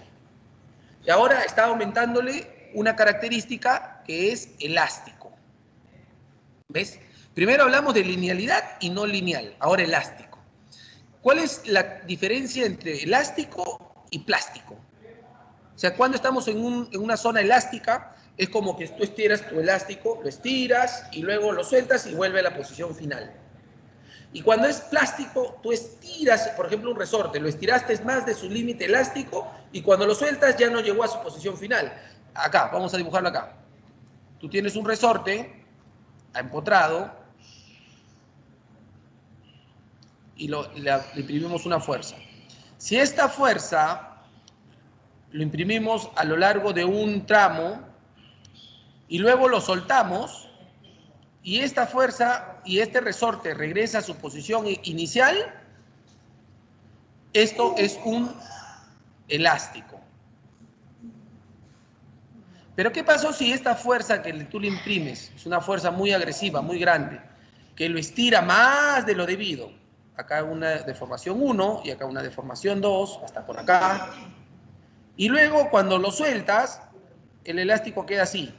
Y ahora está aumentándole una característica que es elástico. ¿Ves? Primero hablamos de linealidad y no lineal, ahora elástico. ¿Cuál es la diferencia entre elástico y plástico? O sea, cuando estamos en una zona elástica, es como que tú estiras tu elástico, lo estiras y luego lo sueltas y vuelve a la posición final. Y cuando es plástico, tú estiras, por ejemplo, un resorte, lo estiraste más de su límite elástico y cuando lo sueltas ya no llegó a su posición final. Acá, vamos a dibujarlo acá. Tú tienes un resorte empotrado, y le imprimimos una fuerza. Si esta fuerza lo imprimimos a lo largo de un tramo y luego lo soltamos y esta fuerza y este resorte regresa a su posición inicial, esto es un elástico. Pero ¿qué pasó si esta fuerza que tú le imprimes es una fuerza muy agresiva, muy grande, que lo estira más de lo debido? Acá una deformación 1 y acá una deformación 2, hasta por acá. Y luego cuando lo sueltas, el elástico queda así.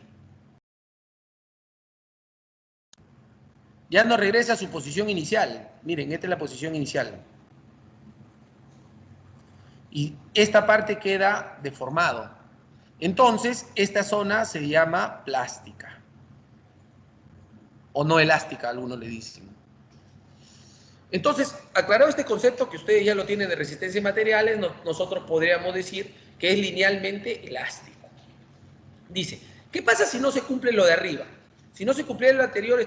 Ya no regresa a su posición inicial. Miren, esta es la posición inicial. Y esta parte queda deformado. Entonces, esta zona se llama plástica. O no elástica, algunos le dicen. Entonces, aclarado este concepto que ustedes ya lo tienen de resistencia en materiales, nosotros podríamos decir que es linealmente elástico. Dice, ¿qué pasa si no se cumple lo de arriba? Si no se cumpliera lo anterior,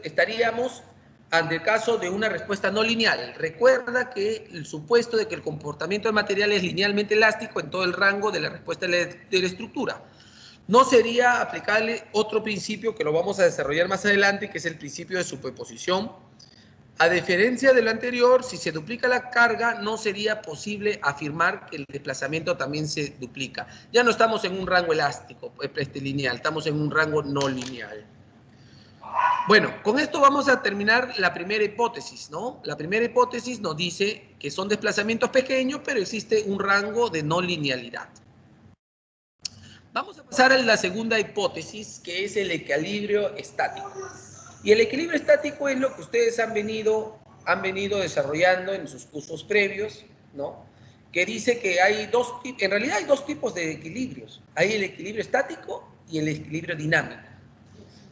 estaríamos ante el caso de una respuesta no lineal. Recuerda que el supuesto de que el comportamiento del material es linealmente elástico en todo el rango de la respuesta de la estructura. No sería aplicable otro principio que lo vamos a desarrollar más adelante, que es el principio de superposición. A diferencia de lo anterior, si se duplica la carga, no sería posible afirmar que el desplazamiento también se duplica. Ya no estamos en un rango elástico, lineal, estamos en un rango no lineal. Bueno, con esto vamos a terminar la primera hipótesis, ¿no? La primera hipótesis nos dice que son desplazamientos pequeños, pero existe un rango de no linealidad. Vamos a pasar a la segunda hipótesis, que es el equilibrio estático. Y el equilibrio estático es lo que ustedes han venido desarrollando en sus cursos previos, ¿no? Que dice que hay en realidad hay dos tipos de equilibrios. Hay el equilibrio estático y el equilibrio dinámico.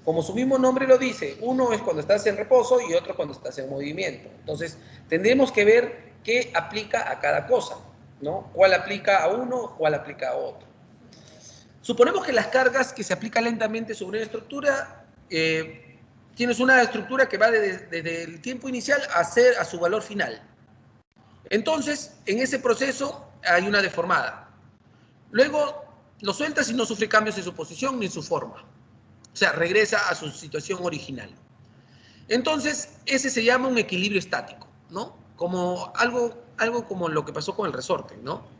Como su mismo nombre lo dice, uno es cuando estás en reposo y otro cuando estás en movimiento. Entonces, tendremos que ver qué aplica a cada cosa, ¿no? Cuál aplica a uno, cuál aplica a otro. Suponemos que las cargas que se aplican lentamente sobre una estructura, tienes una estructura que va desde el tiempo inicial a su valor final. Entonces, en ese proceso hay una deformada. Luego lo sueltas y no sufre cambios en su posición ni en su forma. O sea, regresa a su situación original. Entonces, ese se llama un equilibrio estático, ¿no? Como algo como lo que pasó con el resorte, ¿no?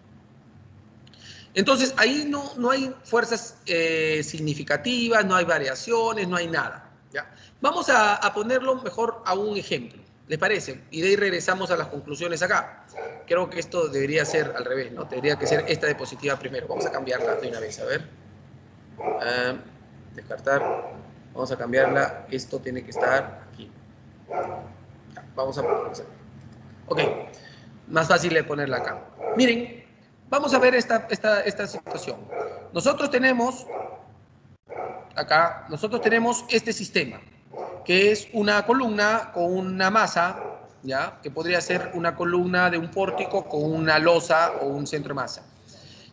Entonces, ahí no hay fuerzas significativas, no hay variaciones, no hay nada, ¿ya? Vamos a ponerlo mejor a un ejemplo, ¿les parece? Y de ahí regresamos a las conclusiones acá. Creo que esto debería ser al revés, ¿no? Tendría que ser esta diapositiva primero. Vamos a cambiarla de una vez, a ver. Descartar. Vamos a cambiarla. Esto tiene que estar aquí. Vamos a ponerla. Ok. Más fácil de ponerla acá. Miren, vamos a ver esta situación. Nosotros tenemos este sistema, que es una columna con una masa, ¿ya? Que podría ser una columna de un pórtico con una losa o un centro de masa.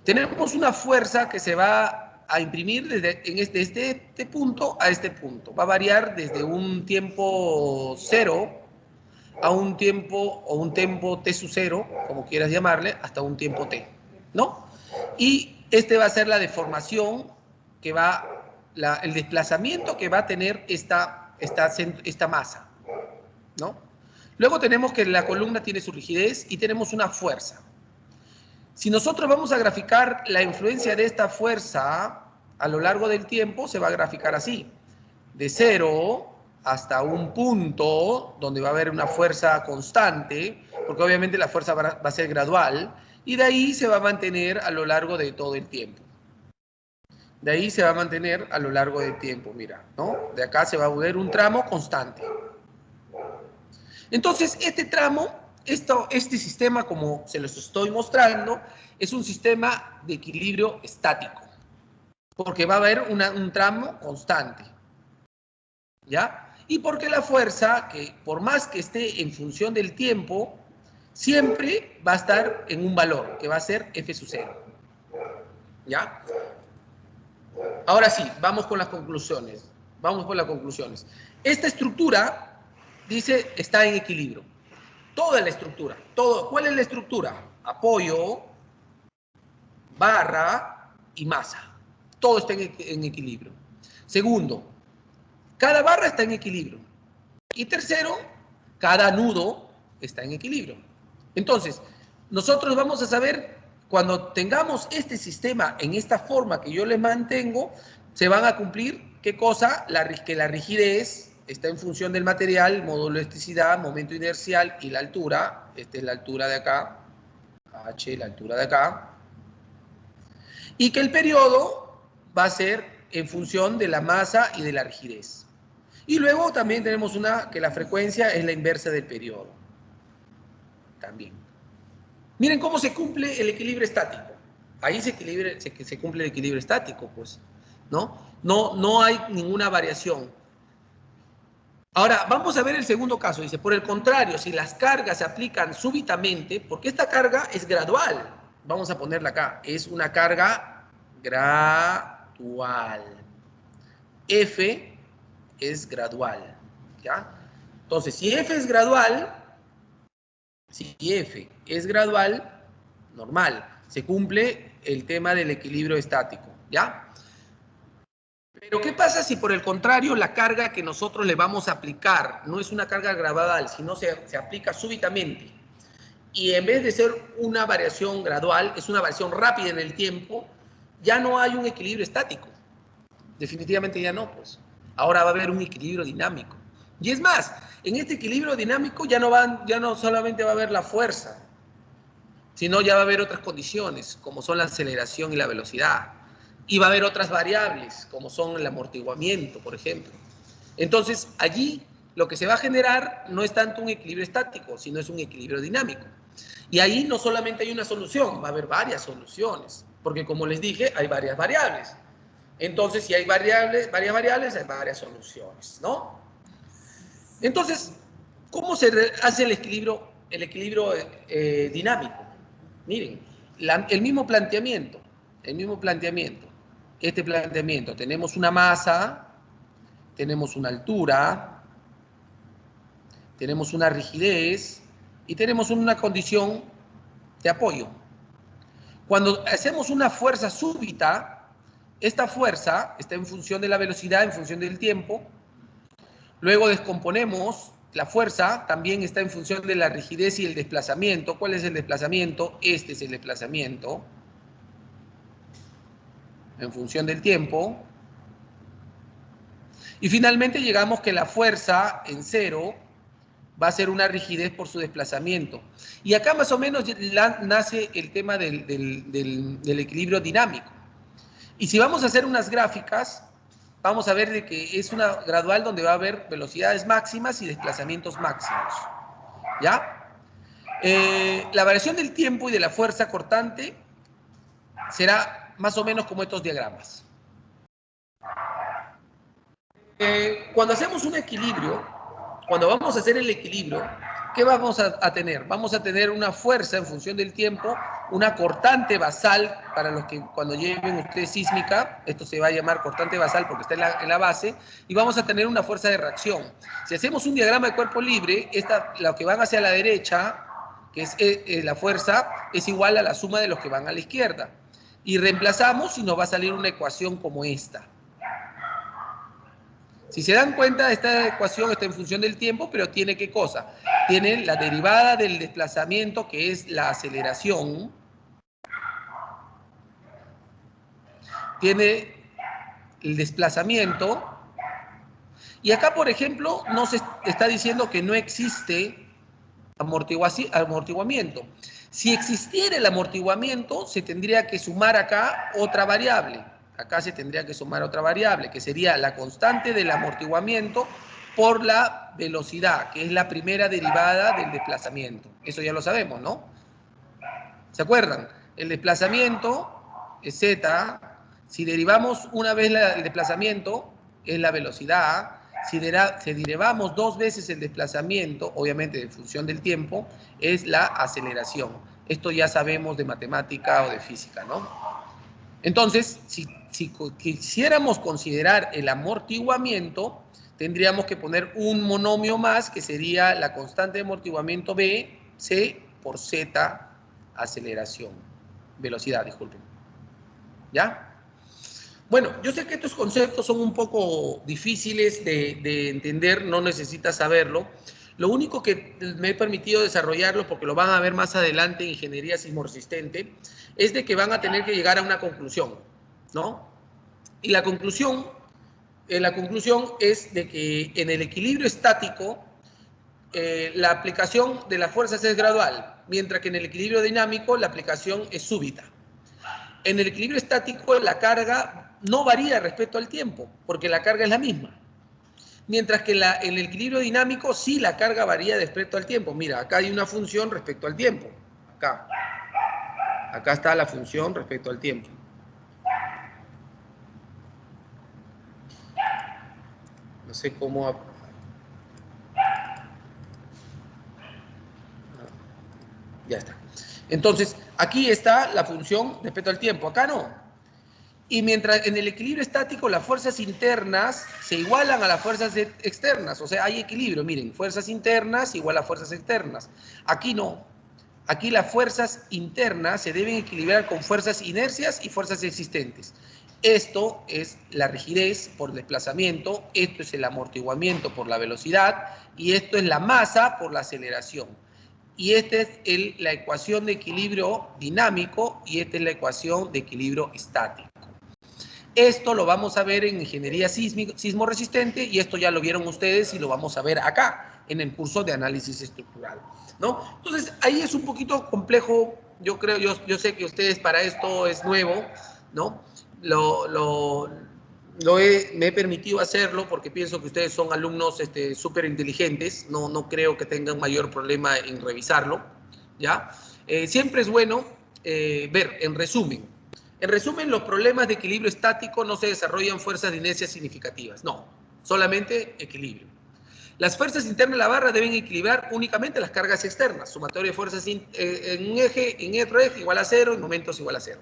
Tenemos una fuerza que se va a imprimir desde este punto a este punto. Va a variar desde un tiempo cero a un tiempo t sub 0, como quieras llamarle, hasta un tiempo t, ¿no? Y este va a ser la deformación que el desplazamiento que va a tener esta masa, ¿no? Luego tenemos que la columna tiene su rigidez y tenemos una fuerza. Si nosotros vamos a graficar la influencia de esta fuerza a lo largo del tiempo, se va a graficar así, de 0 hasta un punto donde va a haber una fuerza constante, porque obviamente la fuerza va a ser gradual, y de ahí se va a mantener a lo largo de todo el tiempo. De ahí se va a mantener a lo largo del tiempo, mira, ¿no? De acá se va a ver un tramo constante. Entonces, este tramo, este sistema, como se los estoy mostrando, es un sistema de equilibrio estático, porque va a haber un tramo constante, ¿ya? Y porque la fuerza, que por más que esté en función del tiempo, siempre va a estar en un valor, que va a ser F sub 0, ¿ya? Ahora sí, vamos con las conclusiones. Vamos por las conclusiones. Esta estructura, dice, está en equilibrio. Toda la estructura. ¿Cuál es la estructura? Apoyo, barra y masa. Todo está en equilibrio. Segundo, cada barra está en equilibrio. Y tercero, cada nudo está en equilibrio. Entonces, nosotros vamos a saber, cuando tengamos este sistema en esta forma que yo le mantengo, se van a cumplir, ¿qué cosa? Que la rigidez está en función del material, módulo de elasticidad, momento inercial y la altura. Esta es la altura de acá, h, la altura de acá. Y que el periodo va a ser en función de la masa y de la rigidez. Y luego también tenemos una que la frecuencia es la inversa del periodo. También. Miren cómo se cumple el equilibrio estático. Ahí se cumple el equilibrio estático, pues, ¿no? No hay ninguna variación. Ahora, vamos a ver el segundo caso. Dice, por el contrario, si las cargas se aplican súbitamente, porque esta carga es gradual. Vamos a ponerla acá. Es una carga gradual. F es gradual, ¿ya? Entonces, si F es gradual, normal, se cumple el tema del equilibrio estático, ¿ya? Pero, ¿qué pasa si por el contrario la carga que nosotros le vamos a aplicar no es una carga gradual, sino se aplica súbitamente? Y en vez de ser una variación gradual, es una variación rápida en el tiempo, ya no hay un equilibrio estático. Definitivamente ya no, pues. Ahora va a haber un equilibrio dinámico. Y es más, en este equilibrio dinámico ya no solamente va a haber la fuerza, sino ya va a haber otras condiciones, como son la aceleración y la velocidad. Y va a haber otras variables, como son el amortiguamiento, por ejemplo. Entonces, allí lo que se va a generar no es tanto un equilibrio estático, sino es un equilibrio dinámico. Y ahí no solamente hay una solución, va a haber varias soluciones, porque como les dije, hay varias variables. Entonces, si hay varias variables, hay varias soluciones, ¿no? Entonces, ¿cómo se hace el equilibrio dinámico? Miren, el mismo planteamiento. Este planteamiento, tenemos una masa, tenemos una altura, tenemos una rigidez y tenemos una condición de apoyo. Cuando hacemos una fuerza súbita, esta fuerza está en función de la velocidad, en función del tiempo. Luego descomponemos, la fuerza también está en función de la rigidez y el desplazamiento. ¿Cuál es el desplazamiento? Este es el desplazamiento. En función del tiempo. Y finalmente llegamos que la fuerza en cero va a ser una rigidez por su desplazamiento. Y acá más o menos nace el tema del equilibrio dinámico. Y si vamos a hacer unas gráficas, vamos a ver de que es una gradual donde va a haber velocidades máximas y desplazamientos máximos. ¿Ya? La variación del tiempo y de la fuerza cortante será más o menos como estos diagramas. Cuando hacemos un equilibrio, cuando vamos a hacer el equilibrio, ¿qué vamos a tener? Vamos a tener una fuerza en función del tiempo, una cortante basal, para los que cuando lleven ustedes sísmica, esto se va a llamar cortante basal porque está en la base, y vamos a tener una fuerza de reacción. Si hacemos un diagrama de cuerpo libre, lo que van hacia la derecha, que es la fuerza, es igual a la suma de los que van a la izquierda. Y reemplazamos y nos va a salir una ecuación como esta. Si se dan cuenta, esta ecuación está en función del tiempo, pero tiene ¿qué cosa? Tiene la derivada del desplazamiento, que es la aceleración. Tiene el desplazamiento. Y acá, por ejemplo, nos está diciendo que no existe amortiguamiento. Si existiera el amortiguamiento, se tendría que sumar acá otra variable. Acá se tendría que sumar otra variable, que sería la constante del amortiguamiento por la velocidad, que es la primera derivada del desplazamiento. Eso ya lo sabemos, ¿no? ¿Se acuerdan? El desplazamiento es z. Si derivamos una vez el desplazamiento, es la velocidad. Si derivamos dos veces el desplazamiento, obviamente en función del tiempo, es la aceleración. Esto ya sabemos de matemática o de física, ¿no? Entonces, si quisiéramos considerar el amortiguamiento, tendríamos que poner un monomio más, que sería la constante de amortiguamiento B, C por Z, aceleración, velocidad, disculpen. ¿Ya? Bueno, yo sé que estos conceptos son un poco difíciles de entender, no necesitas saberlo. Lo único que me he permitido desarrollarlo, porque lo van a ver más adelante en ingeniería sismoresistente, es de que van a tener que llegar a una conclusión, ¿no? Y la conclusión es de que en el equilibrio estático, la aplicación de las fuerzas es gradual, mientras que en el equilibrio dinámico la aplicación es súbita. En el equilibrio estático la carga no varía respecto al tiempo, porque la carga es la misma. Mientras que en el equilibrio dinámico sí la carga varía respecto al tiempo. Mira, acá hay una función respecto al tiempo. Acá. Acá está la función respecto al tiempo. No sé cómo... Ya está. Entonces, aquí está la función respecto al tiempo. Acá no. Y mientras en el equilibrio estático las fuerzas internas se igualan a las fuerzas externas. O sea, hay equilibrio. Miren, fuerzas internas igual a fuerzas externas. Aquí no. Aquí las fuerzas internas se deben equilibrar con fuerzas inercias y fuerzas existentes. Esto es la rigidez por desplazamiento, esto es el amortiguamiento por la velocidad y esto es la masa por la aceleración. Y esta es la ecuación de equilibrio dinámico y esta es la ecuación de equilibrio estático. Esto lo vamos a ver en ingeniería sismo-resistente y esto ya lo vieron ustedes y lo vamos a ver acá en el curso de análisis estructural, ¿no? Entonces, ahí es un poquito complejo, yo creo, yo sé que ustedes para esto es nuevo, ¿no? Me he permitido hacerlo porque pienso que ustedes son alumnos súper inteligentes, no creo que tengan mayor problema en revisarlo, ¿ya? Siempre es bueno ver, en resumen, los problemas de equilibrio estático no se desarrollan fuerzas de inercia significativas, no, solamente equilibrio. Las fuerzas internas de la barra deben equilibrar únicamente las cargas externas, sumatoria de fuerzas en un eje, en otro eje igual a cero, en momentos igual a cero.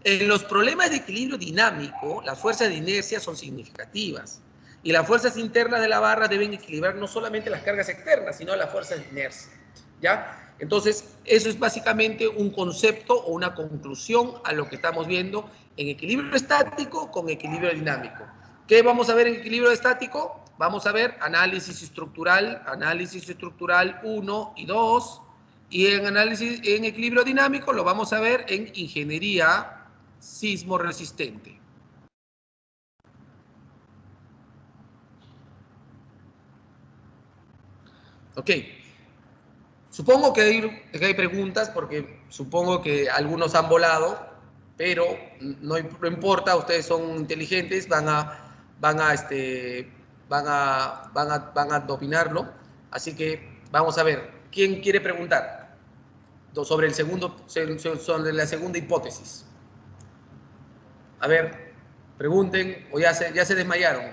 En los problemas de equilibrio dinámico, las fuerzas de inercia son significativas y las fuerzas internas de la barra deben equilibrar no solamente las cargas externas, sino las fuerzas de inercia, ¿ya? Entonces, eso es básicamente un concepto o una conclusión a lo que estamos viendo en equilibrio estático con equilibrio dinámico. ¿Qué vamos a ver en equilibrio estático? Vamos a ver análisis estructural 1 y 2, y en equilibrio dinámico lo vamos a ver en ingeniería sismo resistente. Ok. Supongo que hay preguntas porque supongo que algunos han volado, pero no importa, ustedes son inteligentes, van a dominarlo. Así que vamos a ver, ¿quién quiere preguntar sobre sobre la segunda hipótesis? A ver, pregunten o ya se desmayaron.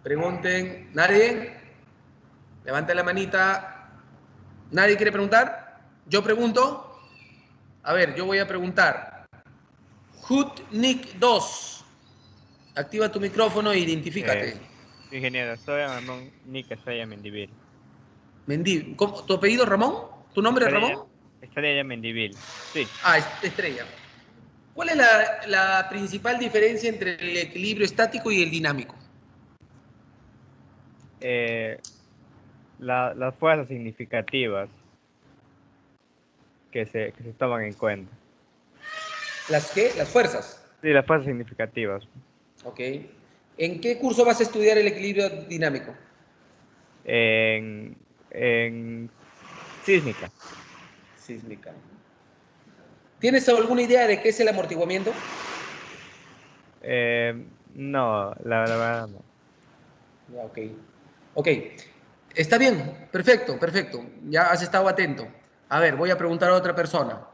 Pregunten, ¿nadie? Levanta la manita. ¿Nadie quiere preguntar? Yo pregunto. A ver, yo voy a preguntar. Hutnik 2. Activa tu micrófono e identifícate. Ingeniero, soy Ramón Nick Estrella Mendivil. ¿Tu apellido es Ramón? ¿Tu nombre es Ramón? Estrella Mendivil, sí. Ah, Estrella. ¿Cuál es la principal diferencia entre el equilibrio estático y el dinámico? Las fuerzas significativas que se toman en cuenta. ¿Las qué? ¿Las fuerzas? Sí, las fuerzas significativas. Ok. ¿En qué curso vas a estudiar el equilibrio dinámico? En sísmica. Sísmica. ¿Tienes alguna idea de qué es el amortiguamiento? No, la verdad no. Ya, ok. Ok. Está bien. Perfecto, perfecto. Ya has estado atento. A ver, voy a preguntar a otra persona.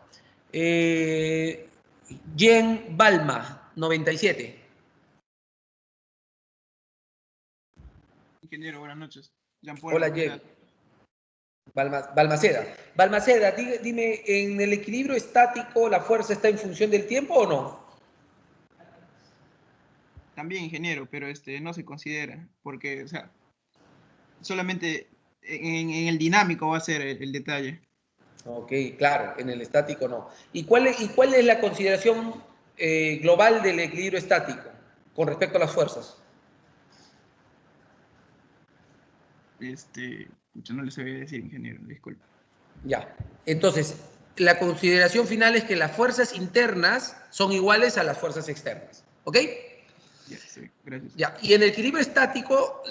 Jen Balma, 97. Ingeniero, buenas noches. Hola, Jen. Balmaceda. Balmaceda, dime, ¿en el equilibrio estático la fuerza está en función del tiempo o no? También, ingeniero, pero no se considera, porque, o sea, solamente en el dinámico va a ser el detalle. Ok, claro, en el estático no. ¿Y cuál es la consideración global del equilibrio estático con respecto a las fuerzas? Yo no le sabía decir, ingeniero, disculpe. Ya, entonces, la consideración final es que las fuerzas internas son iguales a las fuerzas externas, ¿ok? Ya, sí, gracias. Ya, y en el equilibrio estático,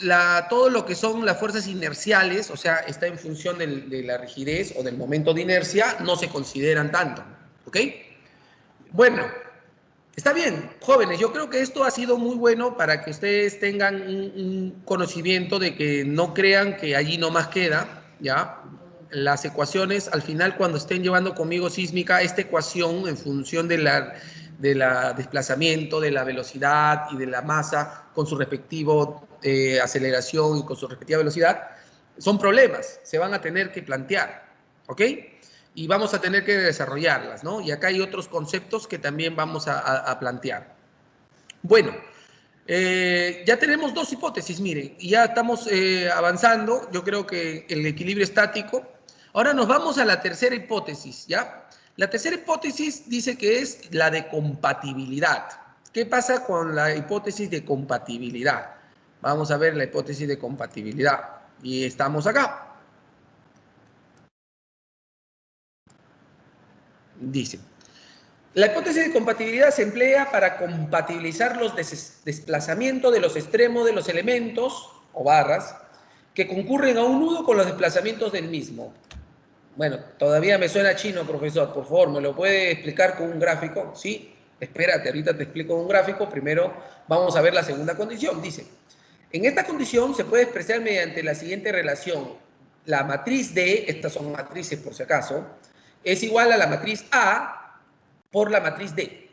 todo lo que son las fuerzas inerciales, o sea, está en función de la rigidez o del momento de inercia, no se consideran tanto, ¿ok? Bueno, Está bien, jóvenes, yo creo que esto ha sido muy bueno para que ustedes tengan un conocimiento de que no crean que allí nomás queda, ¿ya? Las ecuaciones, al final, cuando estén llevando conmigo sísmica, esta ecuación en función de la desplazamiento, de la velocidad y de la masa con su respectivo aceleración y con su respectiva velocidad, son problemas, se van a tener que plantear, ¿ok? Y vamos a tener que desarrollarlas, ¿no? Y acá hay otros conceptos que también vamos a plantear. Bueno, ya tenemos dos hipótesis, miren, y ya estamos avanzando. Yo creo que el equilibrio estático. Ahora nos vamos a la tercera hipótesis, ¿ya? La tercera hipótesis dice que es la de compatibilidad. ¿Qué pasa con la hipótesis de compatibilidad? Vamos a ver la hipótesis de compatibilidad. Y estamos acá. Dice, la hipótesis de compatibilidad se emplea para compatibilizar los desplazamientos de los extremos de los elementos o barras que concurren a un nudo con los desplazamientos del mismo. Bueno, todavía me suena chino, profesor. Por favor, ¿me lo puede explicar con un gráfico? Sí, espérate, ahorita te explico con un gráfico. Primero vamos a ver la segunda condición. Dice, en esta condición se puede expresar mediante la siguiente relación. La matriz D, estas son matrices por si acaso, es igual a la matriz A por la matriz D,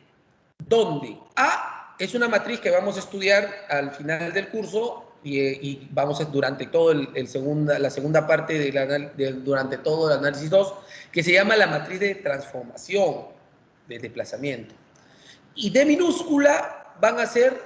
donde A es una matriz que vamos a estudiar al final del curso y vamos a durante todo la segunda parte durante todo el análisis 2, que se llama la matriz de transformación de desplazamiento. Y D minúscula van a ser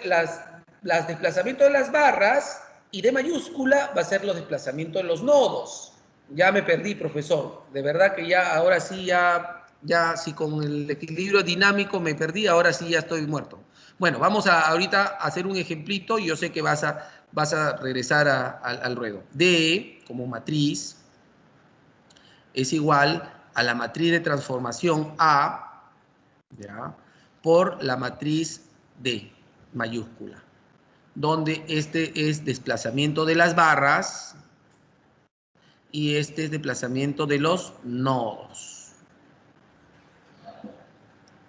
las desplazamientos de las barras y D mayúscula va a ser los desplazamientos de los nodos. Ya me perdí, profesor. De verdad que ya, ahora sí, ya si con el equilibrio dinámico me perdí, ahora sí ya estoy muerto. Bueno, vamos ahorita a hacer un ejemplito y yo sé que vas a regresar al ruedo. D como matriz es igual a la matriz de transformación A, ¿ya?, por la matriz D mayúscula, donde este es desplazamiento de las barras y este es desplazamiento de los nodos.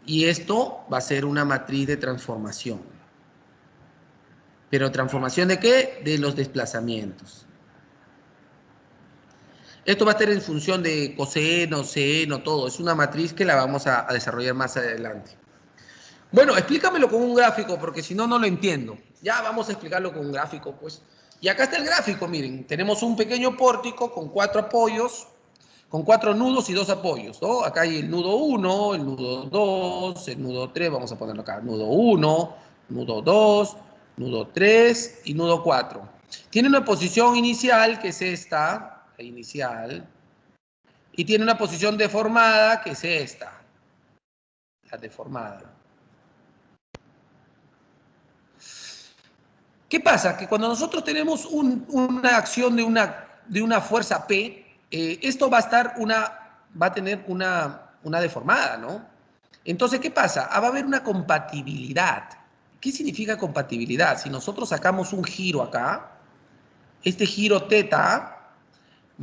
Y esto va a ser una matriz de transformación. ¿Pero transformación de qué? De los desplazamientos. Esto va a estar en función de coseno, seno, todo. Es una matriz que la vamos a desarrollar más adelante. Bueno, explícamelo con un gráfico, porque si no, no lo entiendo. Ya vamos a explicarlo con un gráfico, pues. Y acá está el gráfico, miren. Tenemos un pequeño pórtico con 4 apoyos, con 4 nudos y 2 apoyos, ¿no? Acá hay el nudo 1, el nudo 2, el nudo 3, vamos a ponerlo acá. Nudo 1, nudo 2, nudo 3 y nudo 4. Tiene una posición inicial, que es esta, la inicial, y tiene una posición deformada, que es esta, la deformada. ¿Qué pasa? Que cuando nosotros tenemos una acción de una fuerza P, esto va a tener una deformada, ¿no? Entonces, ¿qué pasa? Va a haber una compatibilidad. ¿Qué significa compatibilidad? Si nosotros sacamos un giro acá, este giro teta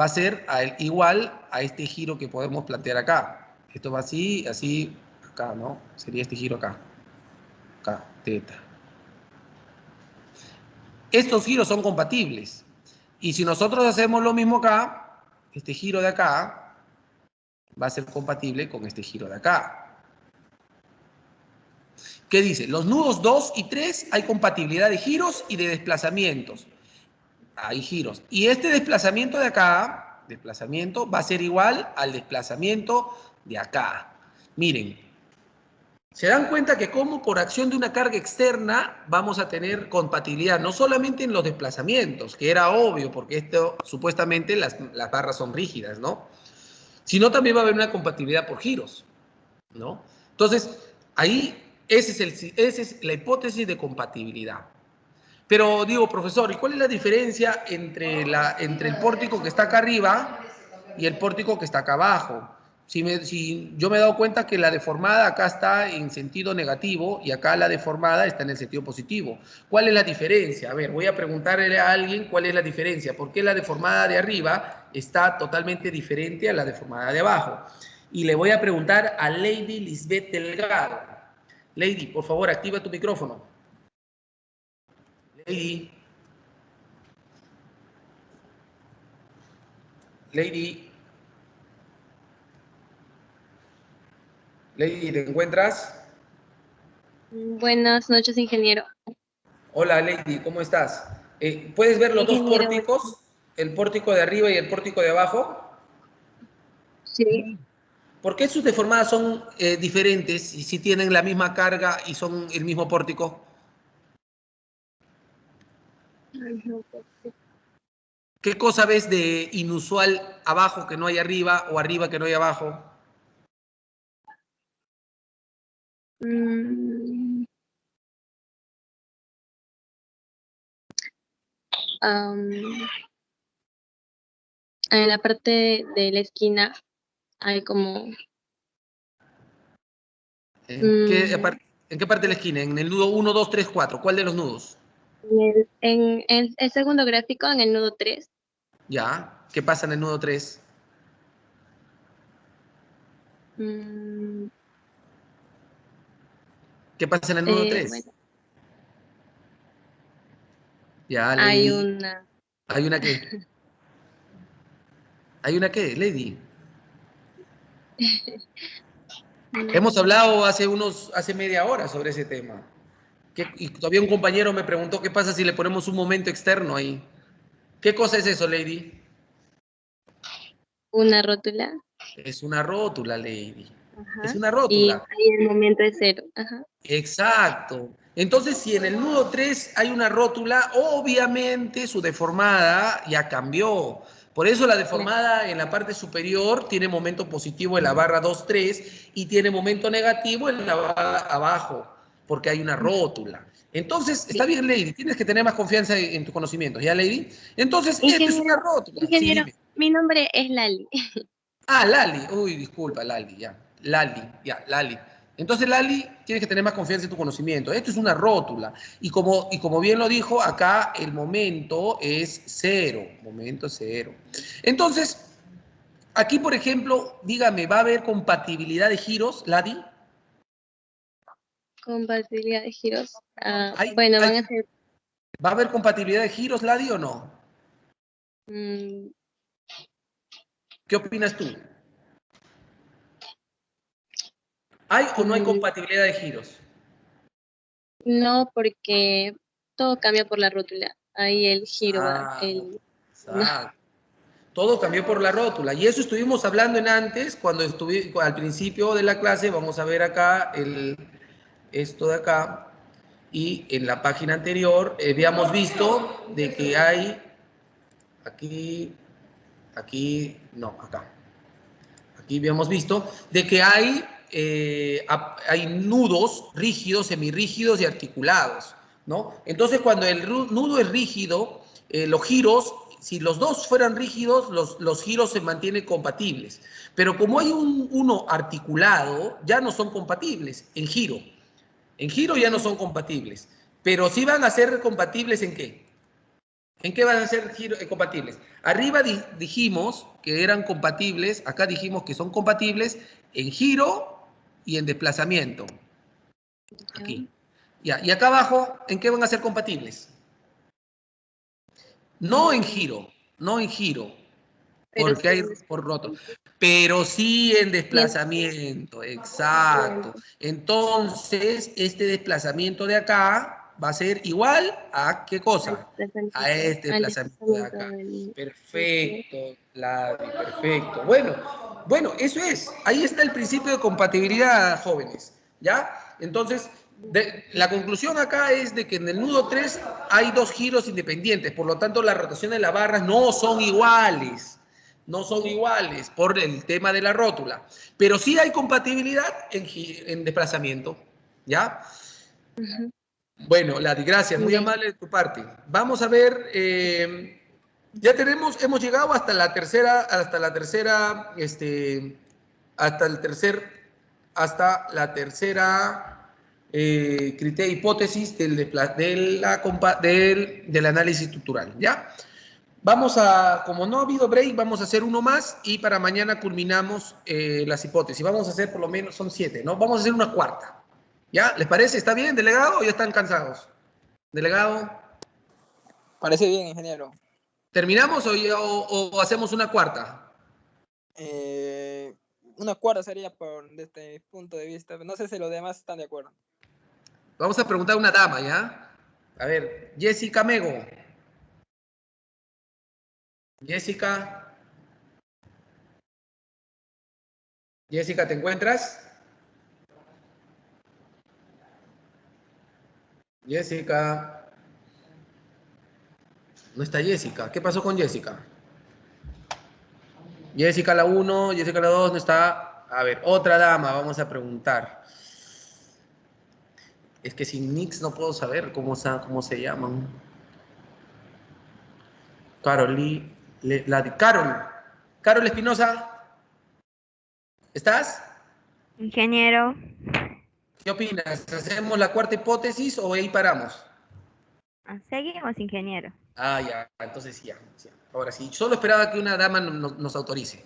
va a ser igual a este giro que podemos plantear acá. Esto va así, así, acá, ¿no? Sería este giro acá. Acá, teta. Estos giros son compatibles. Y si nosotros hacemos lo mismo acá, este giro de acá va a ser compatible con este giro de acá. ¿Qué dice? Los nudos 2 y 3 hay compatibilidad de giros y de desplazamientos. Hay giros. Y este desplazamiento de acá, va a ser igual al desplazamiento de acá. Miren. Se dan cuenta que como por acción de una carga externa vamos a tener compatibilidad, no solamente en los desplazamientos, que era obvio, porque esto supuestamente las barras son rígidas, ¿no? Sino también va a haber una compatibilidad por giros, ¿no? Entonces, ahí, esa es la hipótesis de compatibilidad. Pero digo, profesor, ¿y cuál es la diferencia entre el pórtico que está acá arriba y el pórtico que está acá abajo? Si yo me he dado cuenta que la deformada acá está en sentido negativo y acá la deformada está en el sentido positivo. ¿Cuál es la diferencia? A ver, voy a preguntarle a alguien cuál es la diferencia. ¿Por qué la deformada de arriba está totalmente diferente a la deformada de abajo? Y le voy a preguntar a Lady Lisbeth Delgado. Lady, por favor, activa tu micrófono. Lady. Lady. Lady, ¿te encuentras? Buenas noches, ingeniero. Hola, Lady, ¿cómo estás? ¿Puedes ver los dos Ingeniero, pórticos? El pórtico de arriba y el pórtico de abajo. sí. ¿Por qué sus deformadas son diferentes y si tienen la misma carga y son el mismo pórtico? ¿Qué cosa ves de inusual abajo que no hay arriba o arriba que no hay abajo? Mm, am, en la parte de la esquina hay como... ¿En qué parte de la esquina? ¿En el nudo 1, 2, 3, 4? ¿Cuál de los nudos? en el segundo gráfico, en el nudo 3. Ya. ¿Qué pasa en el nudo 3? ¿Qué pasa en el nudo 3? Bueno, Ya, hay Lady. una... ¿Hay una qué? ¿Hay una qué, Lady? Hemos hablado hace media hora sobre ese tema. Y todavía un compañero me preguntó qué pasa si le ponemos un momento externo ahí. ¿Qué cosa es eso, Lady? Una rótula. Es una rótula, Lady. Ajá. Es una Y rótula. ahí el momento es 0. Ajá. Exacto. Entonces, si en el nudo 3 hay una rótula, obviamente su deformada ya cambió. Por eso la deformada en la parte superior tiene momento positivo en la barra 2-3 y tiene momento negativo en la barra abajo, porque hay una rótula. Entonces, está bien, Lady, tienes que tener más confianza en tus conocimientos, ¿ya, Lady? Entonces, esto es una rótula. Sí, Ingeniero, dime. mi nombre es Lali. Ah, Lali. Uy, disculpa, Lali, ya. Lali. Entonces, Lali, tienes que tener más confianza en tu conocimiento. Esto es una rótula. Y como bien lo dijo, acá el momento es 0. Momento 0. Entonces, aquí, por ejemplo, dígame, ¿va a haber compatibilidad de giros, Ladi? Compatibilidad de giros. Bueno, van a ser... ¿Va a haber compatibilidad de giros, Ladi, o no? ¿Qué opinas tú? ¿Hay o no hay compatibilidad de giros? No, porque todo cambia por la rótula. Ahí el giro va. Exacto. Todo cambió por la rótula. Y eso estuvimos hablando en antes, cuando al principio de la clase. Vamos a ver acá esto de acá. Y en la página anterior habíamos visto de que hay aquí, no, acá. Aquí habíamos visto de que hay nudos rígidos, semirrígidos y articulados, ¿no? Entonces, cuando el nudo es rígido, los giros, si los dos fueran rígidos, los giros se mantienen compatibles. Pero como hay uno articulado, ya no son compatibles en giro. En giro ya no son compatibles. Pero sí van a ser compatibles ¿en qué? ¿En qué van a ser compatibles? Arriba dijimos que eran compatibles, acá dijimos que son compatibles en giro y en desplazamiento. Aquí. Ya. Y acá abajo, ¿en qué van a ser compatibles? No en giro, porque hay por roto, pero sí en desplazamiento, exacto. Entonces, este desplazamiento de acá va a ser igual a ¿qué cosa? A este desplazamiento de acá. Perfecto, perfecto. Bueno, eso es. Ahí está el principio de compatibilidad, jóvenes. ¿Ya? Entonces, la conclusión acá es de que en el nudo 3 hay dos giros independientes, por lo tanto las rotaciones de las barras no son iguales. No son iguales por el tema de la rótula, pero sí hay compatibilidad en desplazamiento. ¿Ya? Bueno, Ladi, gracias, muy amable de tu parte. Vamos a ver, ya hemos llegado hasta la tercera, hasta la tercera hipótesis del análisis estructural, ¿ya? Vamos a, como no ha habido break, vamos a hacer uno más y para mañana culminamos las hipótesis. Vamos a hacer por lo menos, son 7, ¿no? Vamos a hacer una cuarta. ¿Ya? ¿Les parece? ¿Está bien, delegado, o ya están cansados? Delegado, Parece bien, ingeniero. ¿terminamos o hacemos una cuarta? Una cuarta sería desde mi punto de vista. No sé si los demás están de acuerdo. Vamos a preguntar a una dama, ¿ya? A ver, Jessica Mego. Jessica. Jessica, ¿te encuentras? Jessica. No está Jessica. ¿Qué pasó con Jessica? Jessica la 1, Jessica la 2, no está. A ver, otra dama, vamos a preguntar. Es que sin Nix no puedo saber cómo se llaman. Carol Espinosa, ¿estás? Ingeniero, ¿Qué opinas? ¿Hacemos la cuarta hipótesis o ahí paramos? seguimos, ingeniero. Ah, ya, entonces ya. Ahora sí, solo esperaba que una dama nos autorice.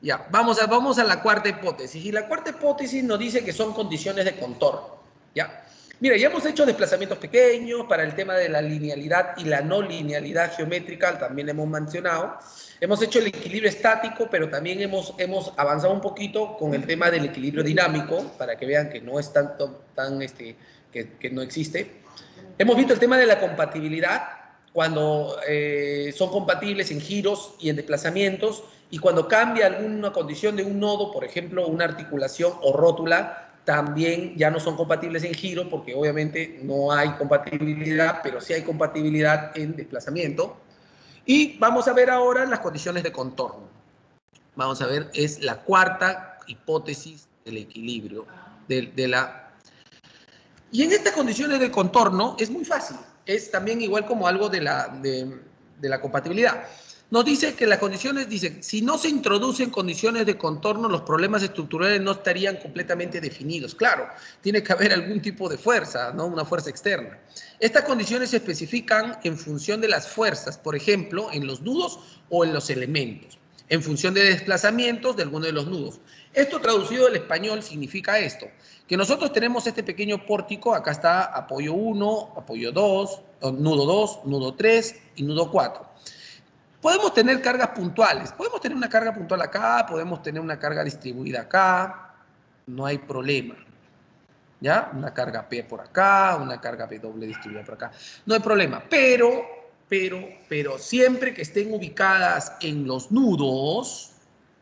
Ya, vamos a la cuarta hipótesis. Y la cuarta hipótesis nos dice que son condiciones de contorno. ¿Ya? Mira, ya hemos hecho desplazamientos pequeños para el tema de la linealidad y la no linealidad geométrica, también hemos mencionado. Hemos hecho el equilibrio estático, pero también hemos avanzado un poquito con el tema del equilibrio dinámico, para que vean que no es tanto, que no existe. Hemos visto el tema de la compatibilidad, cuando son compatibles en giros y en desplazamientos, y cuando cambia alguna condición de un nodo, por ejemplo, una articulación o rótula, también ya no son compatibles en giro, porque obviamente no hay compatibilidad, pero sí hay compatibilidad en desplazamiento. Y vamos a ver ahora las condiciones de contorno. Vamos a ver, es la cuarta hipótesis del equilibrio, de la... Y en estas condiciones de contorno es muy fácil, es también igual como algo de la compatibilidad. Nos dice que las condiciones, dice, si no se introducen condiciones de contorno, los problemas estructurales no estarían completamente definidos. Claro, tiene que haber algún tipo de fuerza, ¿no? Una fuerza externa. Estas condiciones se especifican en función de las fuerzas, por ejemplo, en los nudos o en los elementos, en función de desplazamientos de alguno de los nudos. Esto traducido al español significa esto, que nosotros tenemos este pequeño pórtico, acá está apoyo 1, apoyo 2, nudo 2, nudo 3 y nudo 4. Podemos tener cargas puntuales, podemos tener una carga puntual acá, podemos tener una carga distribuida acá, no hay problema. ¿Ya? Una carga P por acá, una carga P doble distribuida por acá, no hay problema, pero siempre que estén ubicadas en los nudos,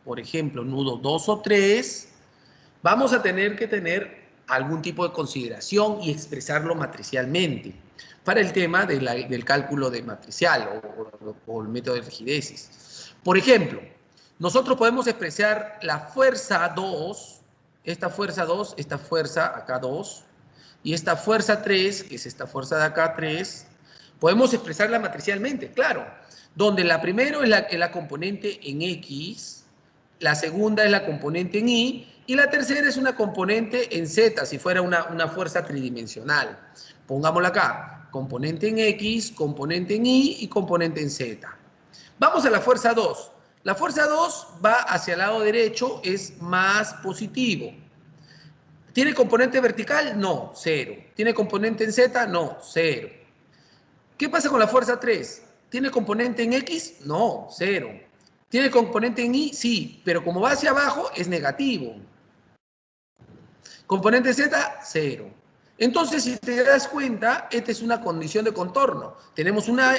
por ejemplo, nudo 2 o 3, vamos a tener que tener algún tipo de consideración y expresarlo matricialmente para el tema del cálculo de matricial o el método de rigidesis. Por ejemplo, nosotros podemos expresar la fuerza 2, esta fuerza acá 2, y esta fuerza 3, que es esta fuerza de acá 3, podemos expresarla matricialmente, claro, donde la primera es la componente en X, la segunda es la componente en Y, y la tercera es una componente en Z, si fuera una fuerza tridimensional. Pongámosla acá, componente en X, componente en Y y componente en Z. Vamos a la fuerza 2. La fuerza 2 va hacia el lado derecho, es más positivo. ¿Tiene componente vertical? No, 0. ¿Tiene componente en Z? No, 0. ¿Qué pasa con la fuerza 3? ¿Tiene componente en X? No, 0. ¿Tiene componente en Y? Sí, pero como va hacia abajo es negativo. Componente Z, 0. Entonces, si te das cuenta, esta es una condición de contorno. Tenemos una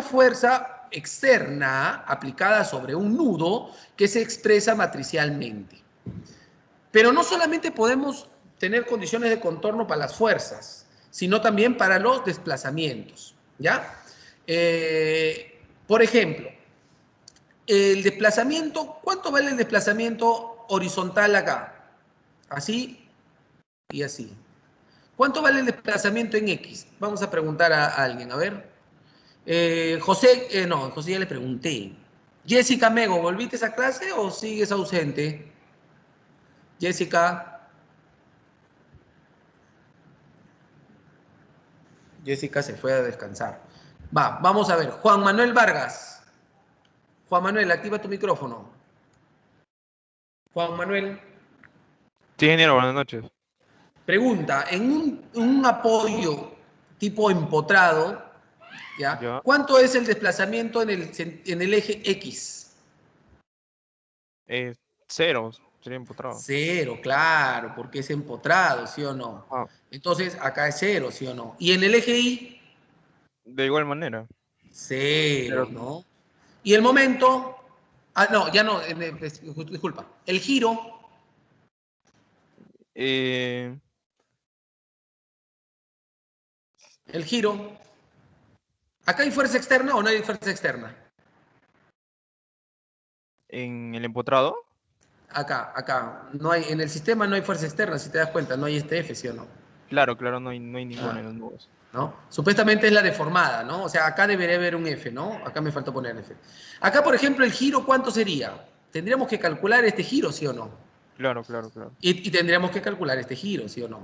fuerza externa aplicada sobre un nudo que se expresa matricialmente. Pero no solamente podemos tener condiciones de contorno para las fuerzas, sino también para los desplazamientos, ¿ya? Por ejemplo, el desplazamiento, ¿cuánto vale el desplazamiento horizontal acá? Así y así. ¿Cuánto vale el desplazamiento en X? Vamos a preguntar a alguien, a ver. José ya le pregunté. Jessica Mego, ¿volviste a esa clase o sigues ausente? Jessica se fue a descansar. Va, vamos a ver. Juan Manuel Vargas. Juan Manuel, activa tu micrófono. Juan Manuel. Sí, ingeniero, buenas noches. Pregunta, en un apoyo tipo empotrado, ¿ya? Ya. ¿Cuánto es el desplazamiento en el eje X? 0, sería empotrado. 0, claro, porque es empotrado, ¿sí o no? Ah, Entonces, acá es 0, ¿sí o no? ¿Y en el eje Y? de igual manera. 0, Pero, ¿no? ¿Y el momento? Ah, no, ya no, disculpa. El giro, eh, el giro. ¿Acá hay fuerza externa o no hay fuerza externa? en el empotrado, Acá. No hay, en el sistema no hay fuerza externa, si te das cuenta, no hay este F, ¿sí o no? claro, no hay Ah, ninguna en los nubes. ¿no? Supuestamente es la deformada, ¿no? O sea, acá debería haber un F, ¿no? Acá me faltó poner F. Acá, por ejemplo, el giro, ¿cuánto sería? Tendríamos que calcular este giro, ¿sí o no? Claro. Y tendríamos que calcular este giro, ¿sí o no?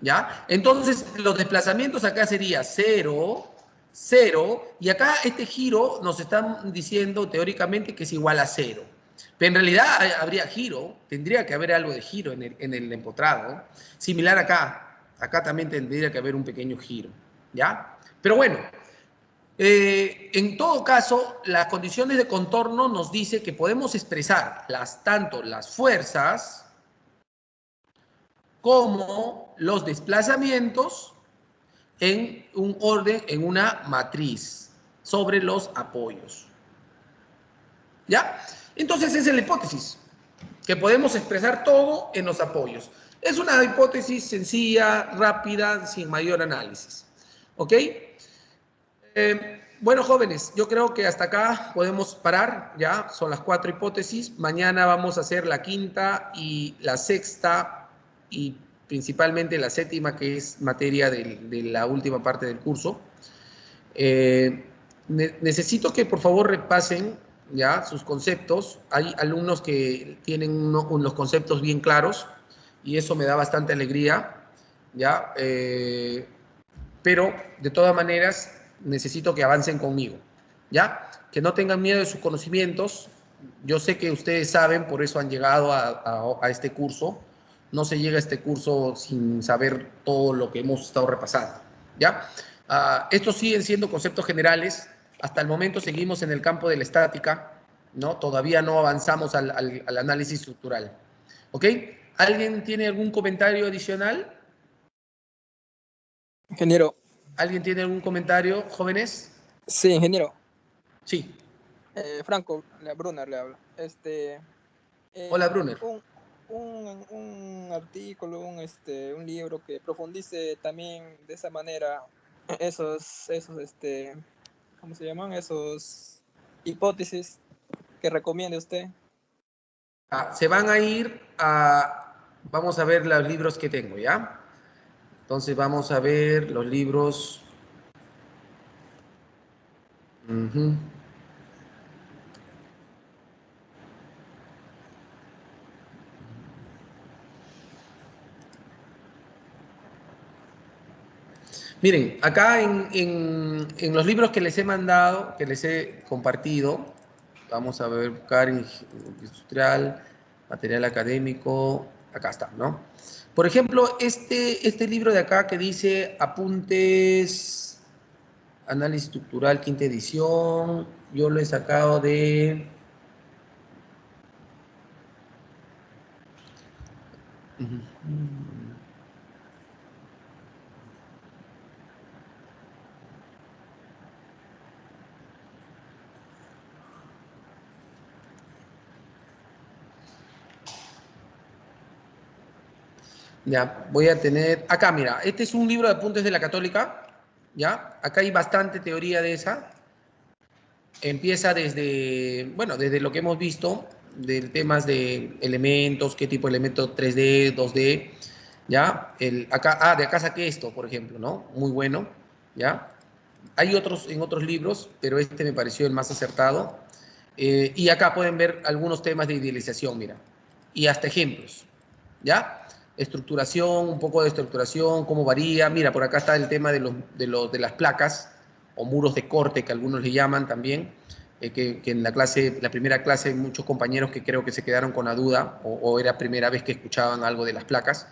¿Ya? Entonces, los desplazamientos acá sería 0, 0, y acá este giro nos están diciendo teóricamente que es igual a 0. Pero en realidad habría giro, tendría que haber algo de giro en el empotrado. Similar acá. Acá también tendría que haber un pequeño giro. ¿Ya? Pero bueno, en todo caso, las condiciones de contorno nos dice que podemos expresar tanto las fuerzas como los desplazamientos en un orden, en una matriz sobre los apoyos. ¿Ya? Entonces esa es la hipótesis, que podemos expresar todo en los apoyos. Es una hipótesis sencilla, rápida, sin mayor análisis. ¿Ok? Bueno, jóvenes, yo creo que hasta acá podemos parar, ya son las 4 hipótesis. Mañana vamos a hacer la quinta y la sexta y principalmente la séptima, que es materia de la última parte del curso. Necesito que por favor repasen ya sus conceptos. Hay alumnos que tienen los conceptos bien claros y eso me da bastante alegría, ya. Pero de todas maneras necesito que avancen conmigo, ¿ya? Que no tengan miedo de sus conocimientos. Yo sé que ustedes saben, por eso han llegado a este curso. No se llega a este curso sin saber todo lo que hemos estado repasando, ¿ya? Estos siguen siendo conceptos generales. Hasta el momento seguimos en el campo de la estática, ¿no? Todavía no avanzamos al análisis estructural, ¿ok? ¿Alguien tiene algún comentario adicional? Ingeniero. ¿Alguien tiene algún comentario, jóvenes? Sí, ingeniero. Sí. Franco, Brunner le habla. Hola, Brunner. Un artículo, un libro que profundice también de esa manera esos, ¿cómo se llaman? Esos hipótesis que recomiende usted. Se van a ir a... Vamos a ver los libros que tengo, ¿ya? Entonces vamos a ver los libros. Miren, acá en los libros que les he mandado, que les he compartido, vamos a ver, buscar industrial, material académico, acá está, ¿no? Por ejemplo, este libro de acá que dice Apuntes, Análisis Estructural, quinta edición, yo lo he sacado de... Ya, voy a tener... Acá, mira, este es un libro de apuntes de la Católica, ¿ya? Acá hay bastante teoría de esa. Empieza desde, bueno, desde lo que hemos visto, de temas de elementos, qué tipo de elemento 3D, 2D, ¿ya? Acá, de acá saqué esto, por ejemplo, ¿no? Muy bueno, ¿ya? Hay otros en otros libros, pero este me pareció el más acertado. Y acá pueden ver algunos temas de idealización, mira, y hasta ejemplos, ¿ya? Estructuración, un poco de estructuración, cómo varía. Mira, por acá está el tema de las placas, o muros de corte, que algunos le llaman también, que en la primera clase hay muchos compañeros que creo que se quedaron con la duda, o era primera vez que escuchaban algo de las placas,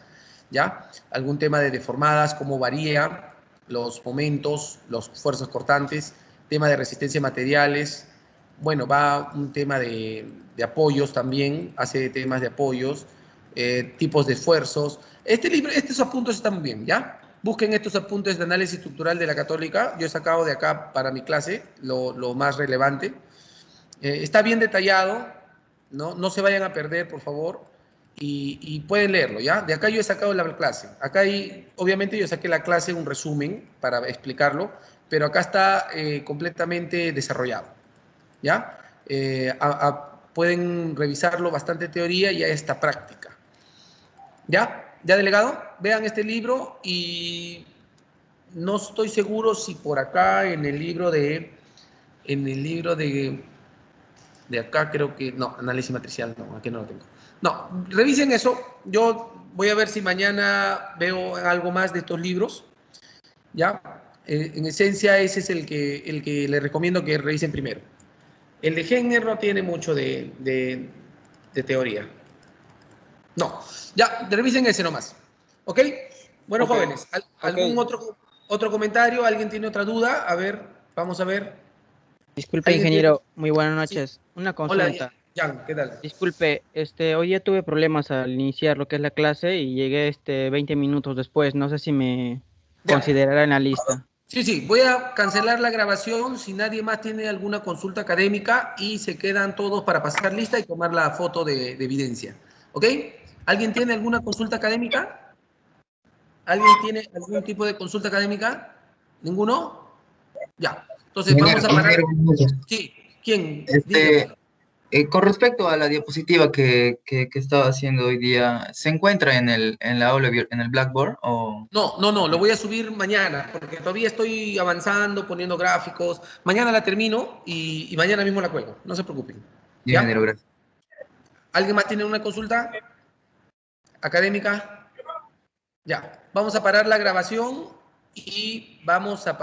¿ya? Algún tema de deformadas, cómo varía los momentos, las fuerzas cortantes, tema de resistencia a materiales, bueno, va un tema de apoyos también, hace temas de apoyos, tipos de esfuerzos. Este libro, estos apuntes están muy bien, ¿ya? Busquen estos apuntes de análisis estructural de la Católica. Yo he sacado de acá para mi clase lo más relevante. Está bien detallado, ¿no? No se vayan a perder, por favor, y pueden leerlo, ¿ya? De acá yo he sacado la clase. Acá hay, obviamente yo saqué la clase, un resumen para explicarlo, pero acá está completamente desarrollado, ¿ya? Pueden revisarlo, bastante teoría y esta práctica. ¿Ya? ¿Ya, delegado? Vean este libro y no estoy seguro si por acá en el libro de acá creo que, no, análisis matricial, no, aquí no lo tengo. No, revisen eso. Yo voy a ver si mañana veo algo más de estos libros, ¿ya? En esencia, ese es el que les recomiendo que revisen primero. El de Henner no tiene mucho de teoría. No, ya, revisen ese nomás. ¿Ok? Bueno, Ok, jóvenes, ¿algún otro comentario? ¿Alguien tiene otra duda? A ver, vamos a ver. Disculpe, ¿Alguien tiene? ingeniero, muy buenas Sí. noches. Una Hola, consulta. Jan, ¿qué tal? Disculpe, hoy ya tuve problemas al iniciar lo que es la clase y llegué 20 minutos después. No sé si me Ya. considerará en la lista. Sí, voy a cancelar la grabación si nadie más tiene alguna consulta académica y se quedan todos para pasar lista y tomar la foto de evidencia. ¿Ok? ¿Alguien tiene alguna consulta académica? ¿Alguien tiene algún tipo de consulta académica? ¿Ninguno? Ya. Entonces vamos a parar. Sí, ¿quién? Dígame. Con respecto a la diapositiva que estaba haciendo hoy día, ¿se encuentra en la aula, en el Blackboard? O... No, lo voy a subir mañana, porque todavía estoy avanzando, poniendo gráficos. Mañana la termino y mañana mismo la cuelgo. No se preocupen. Bien, ingeniero, gracias. ¿Alguien más tiene una consulta académica? Ya, vamos a parar la grabación y vamos a pasar.